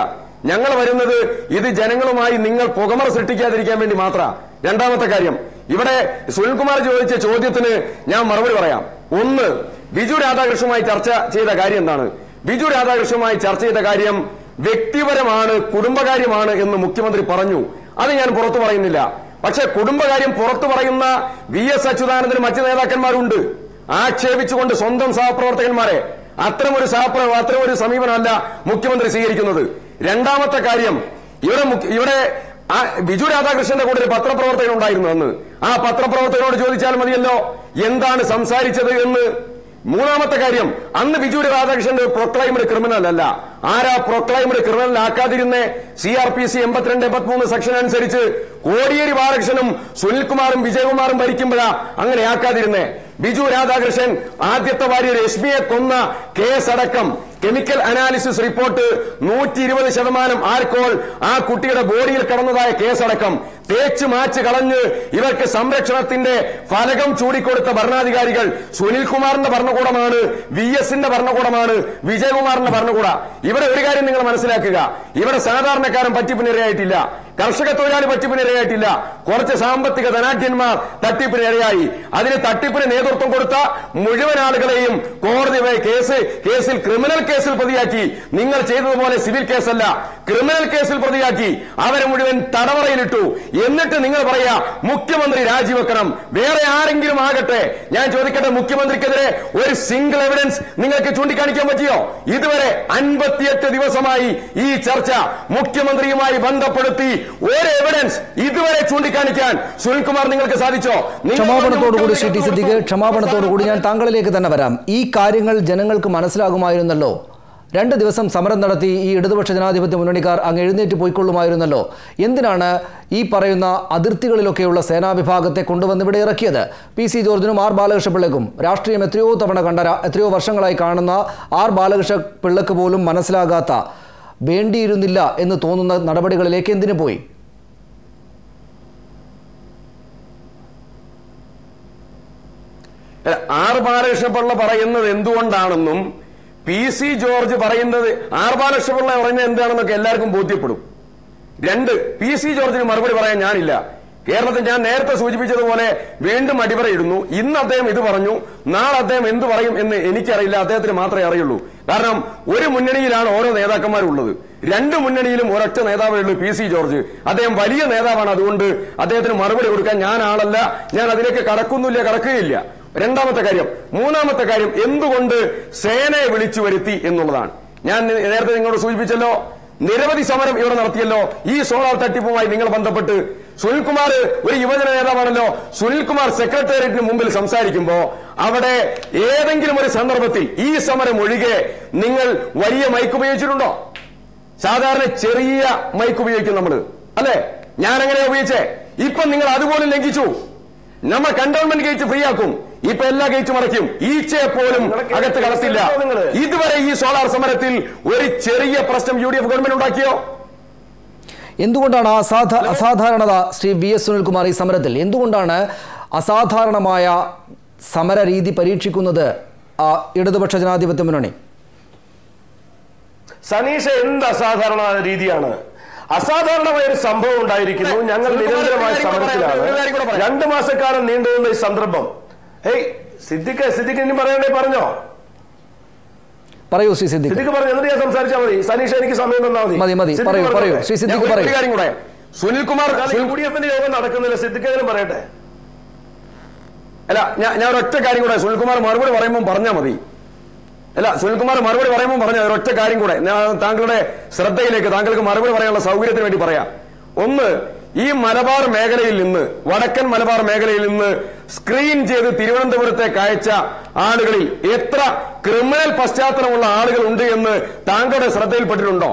ഞങ്ങൾ വരുന്നത് ഇത് ജനങ്ങളുമായി നിങ്ങൾ പുകമറ സൃഷ്ടിക്കാതിരിക്കാൻ വേണ്ടി മാത്രമാണ്. രണ്ടാമത്തെ കാര്യം, ഇവിടെ സുനിൽകുമാർ ചോദിച്ച ചോദ്യത്തിന് ഞാൻ മറുപടി പറയാം. ഒന്ന്, ബിജു രാധാകൃഷ്ണനുമായി ചർച്ച ചെയ്ത കാര്യം എന്താണ്? ബിജു രാധാകൃഷ്ണനുമായി ചർച്ച ചെയ്ത കാര്യം വ്യക്തിപരമാണ്, കുടുംബകാര്യമാണ് എന്ന് മുഖ്യമന്ത്രി പറഞ്ഞു. അത് ഞാൻ പുറത്തു പറയുന്നില്ല. പക്ഷെ കുടുംബകാര്യം പുറത്തു പറയുന്ന VS അച്യുതാനന്ദനും മറ്റു നേതാക്കന്മാരുണ്ട്. ആക്ഷേപിച്ചുകൊണ്ട് സ്വന്തം സഹപ്രവർത്തകന്മാരെ അത്തരമൊരു സമീപനമല്ല മുഖ്യമന്ത്രി സ്വീകരിക്കുന്നത്. രണ്ടാമത്തെ കാര്യം, ഇവിടെ ബിജു രാധാകൃഷ്ണന്റെ കൂടെ ഒരു പത്രപ്രവർത്തകൻ ഉണ്ടായിരുന്നു അന്ന്. ആ പത്രപ്രവർത്തകനോട് ചോദിച്ചാൽ മതിയല്ലോ എന്താണ് സംസാരിച്ചത് എന്ന്. മൂന്നാമത്തെ കാര്യം, അന്ന് ബിജു രാധാകൃഷ്ണന്റെ പ്രൊക്ലൈംഡ് ക്രിമിനൽ അല്ല. ആരാ പ്രൊക്ലൈംഡ് ക്രിമിനൽ ആക്കാതിരുന്നേ? CRPC 82, 83 സെക്ഷൻ അനുസരിച്ച് കോടിയേരി ബാലകൃഷ്ണനും സുനിൽകുമാറും വിജയകുമാറും ഭരിക്കുമ്പോഴാ അങ്ങനെ ആക്കാതിരുന്നേ. ബിജു രാധാകൃഷ്ണൻ ആദ്യത്തെ ഭാര്യ രശ്മിയെ കൊന്ന കേസടക്കം കെമിക്കൽ അനാലിസിസ് റിപ്പോർട്ട് 120% ആൽക്കഹോൾ ആ കുട്ടിയുടെ ബോഡിയിൽ കടന്നതായ കേസടക്കം തേച്ച് മാച്ച് കളഞ്ഞ് ഇവർക്ക് സംരക്ഷണത്തിന്റെ ഫലകം ചൂടിക്കൊടുത്ത ഭരണാധികാരികൾ സുനിൽകുമാറിന്റെ ഭരണകൂടമാണ്, VS-ന്റെ ഭരണകൂടമാണ്, വിജയകുമാറിന്റെ ഭരണകൂടം. ഇവിടെ ഒരു കാര്യം നിങ്ങൾ മനസ്സിലാക്കുക, ഇവിടെ സാധാരണക്കാരൻ പറ്റിപ്പിനിരയായിട്ടില്ല, കർഷക തൊഴിലാളി പറ്റിപ്പിനിരയായിട്ടില്ല, കുറച്ച് സാമ്പത്തിക ധനാഢ്യന്മാർ തട്ടിപ്പിനിരയായി. അതിന് തട്ടിപ്പിന് നേതൃത്വം കൊടുത്ത മുഴുവൻ ആളുകളെയും കോടതി കേസിൽ ക്രിമിനൽ കേസിൽ പ്രതിയാക്കി. നിങ്ങൾ ചെയ്തതുപോലെ സിവിൽ കേസല്ല, ക്രിമിനൽ കേസിൽ പ്രതിയാക്കി അവരെ മുഴുവൻ തടവറയിലിട്ടു. എന്നിട്ട് നിങ്ങൾ പറയാ മുഖ്യമന്ത്രി രാജിവെക്കണം. വേറെ ആരെങ്കിലും ആകട്ടെ, ഞാൻ ചോദിക്കട്ടെ, മുഖ്യമന്ത്രിക്കെതിരെ ഒരു സിംഗിൾ എവിഡൻസ് നിങ്ങൾക്ക് ചൂണ്ടിക്കാണിക്കാൻ പറ്റിയോ? ഇതുവരെ 58 ദിവസമായി ഈ ചർച്ച. മുഖ്യമന്ത്രിയുമായി ബന്ധപ്പെടുത്തി ഒരു എവിഡൻസ് ഇതുവരെ ചൂണ്ടിക്കാണിക്കാൻ സുനിൽകുമാർ നിങ്ങൾക്ക് സാധിച്ചോ? ക്ഷമാപണത്തോടുകൂടി ശ്രീ ടി സിദ്ദിഖ്, ക്ഷമാപണത്തോടുകൂടി ഞാൻ താങ്കളിലേക്ക് തന്നെ വരാം. ഈ കാര്യങ്ങൾ ജനങ്ങൾക്ക് മനസ്സിലാകുമായിരുന്നല്ലോ. 2 ദിവസം സമരം നടത്തി ഈ ഇടതുപക്ഷ ജനാധിപത്യ മുന്നണിക്കാർ അങ്ങ് എഴുന്നേറ്റ് പോയിക്കൊള്ളുമായിരുന്നല്ലോ. എന്തിനാണ് ഈ പറയുന്ന അതിർത്തികളിലൊക്കെയുള്ള സേനാ വിഭാഗത്തെ കൊണ്ടുവന്ന് ഇവിടെ ഇറക്കിയത്? PC ജോർജിനും R ബാലകൃഷ്ണപിള്ളയ്ക്കും രാഷ്ട്രീയം എത്രയോ വർഷങ്ങളായി കാണുന്ന R ബാലകൃഷ്ണപിള്ളയ്ക്ക് പോലും മനസ്സിലാകാത്ത, വേണ്ടിയിരുന്നില്ല എന്ന് തോന്നുന്ന നടപടികളിലേക്ക് എന്തിനു പോയി? R ബാലകൃഷ്ണപിള്ള പറയുന്നത് എന്തുകൊണ്ടാണെന്നും PC ജോർജ് പറയുന്നത് R ബാലകൃഷ്ണപിള്ള പറയുന്നത് എന്താണെന്നൊക്കെ എല്ലാവർക്കും ബോധ്യപ്പെടും. 2, PC ജോർജിന് മറുപടി പറയാൻ ഞാനില്ല. കേരളത്തിൽ ഞാൻ നേരത്തെ സൂചിപ്പിച്ചതുപോലെ വീണ്ടും അടിവരയിടുന്നു. ഇന്ന് അദ്ദേഹം ഇത് പറഞ്ഞു, നാളെ അദ്ദേഹം എന്ത് പറയും എന്ന് എനിക്കറിയില്ല, അദ്ദേഹത്തിന് മാത്രമേ അറിയുള്ളൂ. കാരണം ഒരു മുന്നണിയിലാണ് ഓരോ നേതാക്കന്മാരുള്ളത്. 2 മുന്നണിയിലും ഒരൊറ്റ നേതാവേ ഉള്ളൂ, PC ജോർജ്. അദ്ദേഹം വലിയ നേതാവാണ്. അതുകൊണ്ട് അദ്ദേഹത്തിന് മറുപടി കൊടുക്കാൻ ഞാൻ ആളല്ല. ഞാൻ അതിലേക്ക് കടക്കുകയില്ല. 2ാമത്തെ കാര്യം. 3ാമത്തെ കാര്യം, എന്തുകൊണ്ട് സേനയെ വിളിച്ചു വരുത്തി എന്നുള്ളതാണ്. ഞാൻ നേരത്തെ നിങ്ങളോട് സൂചിപ്പിച്ചല്ലോ, നിരവധി സമരം ഇവിടെ നടത്തിയല്ലോ ഈ സോളാർ തട്ടിപ്പുമായി നിങ്ങൾ ബന്ധപ്പെട്ട്. സുനിൽകുമാർ ഒരു യുവജന നേതാവാണല്ലോ. സുനിൽകുമാർ സെക്രട്ടേറിയറ്റിന് മുമ്പിൽ സംസാരിക്കുമ്പോ അവിടെ ഏതെങ്കിലും ഒരു സന്ദർഭത്തിൽ ഈ സമരം ഒഴികെ നിങ്ങൾ വലിയ മൈക്ക് ഉപയോഗിച്ചിട്ടുണ്ടോ? സാധാരണ ചെറിയ മൈക്ക് ഉപയോഗിക്കും നമ്മൾ, അല്ലെ? ഞാൻ എങ്ങനെയാ ഉപയോഗിച്ചേ? ഇപ്പൊ നിങ്ങൾ അതുപോലും ലംഘിച്ചു. നമ്മൾ കണ്ടോൺമെന്റ് ഗേറ്റ് ഫ്രീ ആക്കും, ഇപ്പൊ എല്ലാ ഗേറ്റും അടയ്ക്കും, ഈച്ചയെ പോലും അകത്ത് കളത്തില്ല. ഇതുവരെ ഈ സോളാർ സമരത്തിൽ ഒരു ചെറിയ പ്രശ്നം UDF ഗവൺമെന്റ് ഉണ്ടാക്കിയോ? എന്തുകൊണ്ടാണ് അസാധാരണത ശ്രീ VS സുനിൽകുമാർ ഈ സമരത്തിൽ? എന്തുകൊണ്ടാണ് അസാധാരണമായ സമര രീതി പരീക്ഷിക്കുന്നത് ഇടതുപക്ഷ ജനാധിപത്യ മുന്നണി? സനീഷ, എന്ത് അസാധാരണ രീതിയാണ്? അസാധാരണമായ ഒരു സംഭവം ഉണ്ടായിരിക്കുന്നു. ഞങ്ങൾ നിരന്തരമായ സമരത്തിലാണ്. 2 മാസക്കാലം നീണ്ടുനിന്ന ഈ സന്ദർഭം. സിദ്ദിഖ് ഇനി പറയണ്ടേ? പറഞ്ഞോ, പറയൂ ശ്രീ സിദ്ദിഖ്. പറഞ്ഞു, എന്നിട്ട് ഞാൻ സംസാരിച്ചാൽ മതി. സനീഷ, എനിക്ക് സമയം തന്നാൽ മതി. സുനിൽകുമാർ UDFന്റെ യോഗം നടക്കുന്നില്ല, സിദ്ദിഖ് പറയട്ടെ. അല്ല, ഞാൻ ഒരൊറ്റ കാര്യം കൂടെ സുനിൽകുമാർ മറുപടി പറയുമ്പോൾ പറഞ്ഞാൽ മതി. സുനിൽകുമാർ മറുപടി പറയുമ്പോൾ പറഞ്ഞ ഒരൊറ്റ കാര്യം കൂടെ ഞാൻ താങ്കളുടെ ശ്രദ്ധയിലേക്ക്, താങ്കൾക്ക് മറുപടി പറയാനുള്ള സൗകര്യത്തിന് വേണ്ടി പറയാം. ഒന്ന്, ഈ മലബാർ മേഖലയിൽ നിന്ന്, വടക്കൻ മലബാർ മേഖലയിൽ നിന്ന് സ്ക്രീൻ ചെയ്ത് തിരുവനന്തപുരത്തേക്ക് അയച്ച ആളുകളിൽ എത്ര ക്രിമിനൽ പശ്ചാത്തലമുള്ള ആളുകൾ ഉണ്ട് എന്ന് താങ്കളുടെ ശ്രദ്ധയിൽപ്പെട്ടിട്ടുണ്ടോ?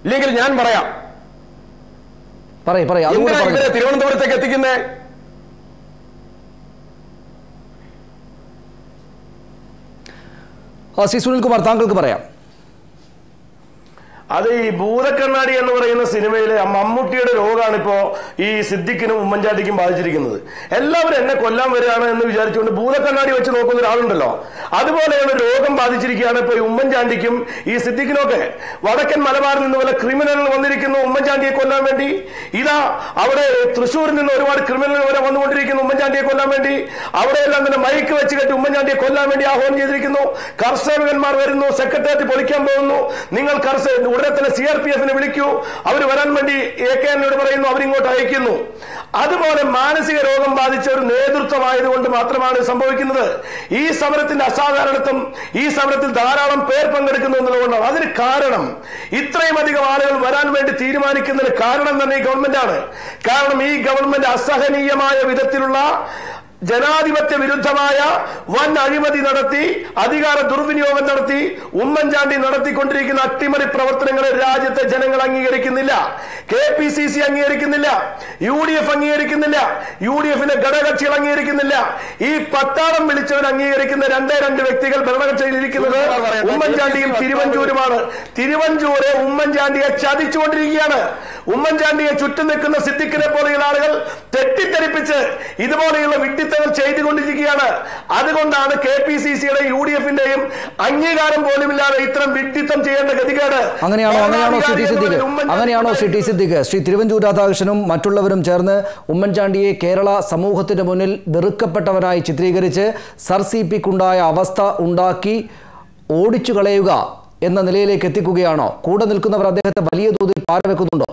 ഇല്ലെങ്കിൽ ഞാൻ പറയാം. ഇവരെ തിരുവനന്തപുരത്തേക്ക് എത്തിക്കുന്നേ? ശ്രീ സുനിൽകുമാർ, താങ്കൾക്ക് പറയാം. അത് ഈ ഭൂതക്കണ്ണാടി എന്ന് പറയുന്ന സിനിമയിലെ മമ്മൂട്ടിയുടെ രോഗമാണ് ഇപ്പോ ഈ സിദ്ദിഖിനും ഉമ്മൻചാണ്ടിക്കും ബാധിച്ചിരിക്കുന്നത്. എല്ലാവരും എന്നെ കൊല്ലാൻ വരികയാണ് എന്ന് വിചാരിച്ചുകൊണ്ട് ഭൂതക്കണ്ണാടി വെച്ച് നോക്കുന്ന ഒരാളുണ്ടല്ലോ, അതുപോലെയുള്ള രോഗം ബാധിച്ചിരിക്കുകയാണ് ഇപ്പൊ ഈ ഉമ്മൻചാണ്ടിക്കും ഈ സിദ്ദിഖിനും ഒക്കെ. വടക്കൻ മലബാറിൽ നിന്ന് വല്ല ക്രിമിനലുകൾ വന്നിരിക്കുന്നു ഉമ്മൻചാണ്ടിയെ കൊല്ലാൻ വേണ്ടി. ഇതാ അവിടെ തൃശ്ശൂരിൽ നിന്ന് ഒരുപാട് ക്രിമിനലുകൾ വരെ വന്നുകൊണ്ടിരിക്കുന്നു ഉമ്മൻചാണ്ടിയെ കൊല്ലാൻ വേണ്ടി. അവിടെയെല്ലാം തന്നെ മൈക്ക് വെച്ച് കെട്ടി ഉമ്മൻചാണ്ടിയെ കൊല്ലാൻ വേണ്ടി ആഹ്വാനം ചെയ്തിരിക്കുന്നു. കർഷകന്മാർ വരുന്നു, സെക്രട്ടേറിയറ്റ് പൊളിക്കാൻ പോകുന്നു. നിങ്ങൾ ഉടനെ തന്നെ CRPF-നെ വിളിക്കൂ, അവർ വരാൻ വേണ്ടി AK-നോട് പറയുന്നു, അവരിങ്ങോട്ട് അയക്കുന്നു. അതുപോലെ മാനസിക രോഗം ബാധിച്ച ഒരു നേതൃത്വമായതുകൊണ്ട് മാത്രമാണ് സംഭവിക്കുന്നത്. ഈ സമരത്തിന്റെ അസാധാരണത്വം, ഈ സമരത്തിൽ ധാരാളം പേർ പങ്കെടുക്കുന്നു എന്നുള്ളതുകൊണ്ടാണ്. അതിന് കാരണം, ഇത്രയും അധികം ആളുകൾ വരാൻ വേണ്ടി തീരുമാനിക്കുന്നതിന് കാരണം തന്നെ ഈ ഗവൺമെന്റാണ്. കാരണം ഈ ഗവൺമെന്റ് അസഹനീയമായ വിധത്തിലുള്ള ജനാധിപത്യ വിരുദ്ധമായ വൻ അഴിമതി നടത്തി, അധികാര ദുർവിനിയോഗം നടത്തി, ഉമ്മൻചാണ്ടി നടത്തിക്കൊണ്ടിരിക്കുന്ന അട്ടിമറി പ്രവർത്തനങ്ങളെ രാജ്യത്തെ ജനങ്ങൾ അംഗീകരിക്കുന്നില്ല. KPCC അംഗീകരിക്കുന്നില്ല, UDF അംഗീകരിക്കുന്നില്ല, UDF-ന്റെ ഘടകകക്ഷികൾ അംഗീകരിക്കുന്നില്ല. ഈ പട്ടാളം വിളിച്ചവൻ അംഗീകരിക്കുന്ന 2 വ്യക്തികൾ ഭരണകക്ഷിയിൽ ഇരിക്കുന്നത് ഉമ്മൻചാണ്ടിയും തിരുവഞ്ചൂരുമാണ്. തിരുവഞ്ചൂര് ഉമ്മൻചാണ്ടിയെ ചതിച്ചുകൊണ്ടിരിക്കുകയാണ്. ഉമ്മൻചാണ്ടിയെ ചുറ്റും നിൽക്കുന്ന സിദ്ദിഖിനെ പോലെയുള്ള ആളുകൾ തെറ്റിദ്ധരിപ്പിച്ച് ഇതുപോലെയുള്ള വിഡ്ഢിത്തങ്ങൾ ചെയ്തുകൊണ്ടിരിക്കുകയാണ്. അതുകൊണ്ടാണ് KPCCയുടെ UDFന്റെയും അംഗീകാരം പോലുമില്ലാതെ ഇത്തരം വിഡ്ഢിത്തം ചെയ്യേണ്ട ഗതികേട്. അങ്ങനെയാണോ സി ടി സിദ്ദിഖ്? ശ്രീ തിരുവഞ്ചൂർ രാധാകൃഷ്ണനും മറ്റുള്ളവരും ചേർന്ന് ഉമ്മൻചാണ്ടിയെ കേരള സമൂഹത്തിന്റെ മുന്നിൽ വെറുക്കപ്പെട്ടവനായി ചിത്രീകരിച്ച് സർസിപിക്കുണ്ടായ അവസ്ഥ ഉണ്ടാക്കി ഓടിച്ചു കളയുക എന്ന നിലയിലേക്ക് എത്തിക്കുകയാണോ? കൂടെ നിൽക്കുന്നവർ അദ്ദേഹത്തെ വലിയ തോതിൽ പാരവെക്കുന്നുണ്ടോ?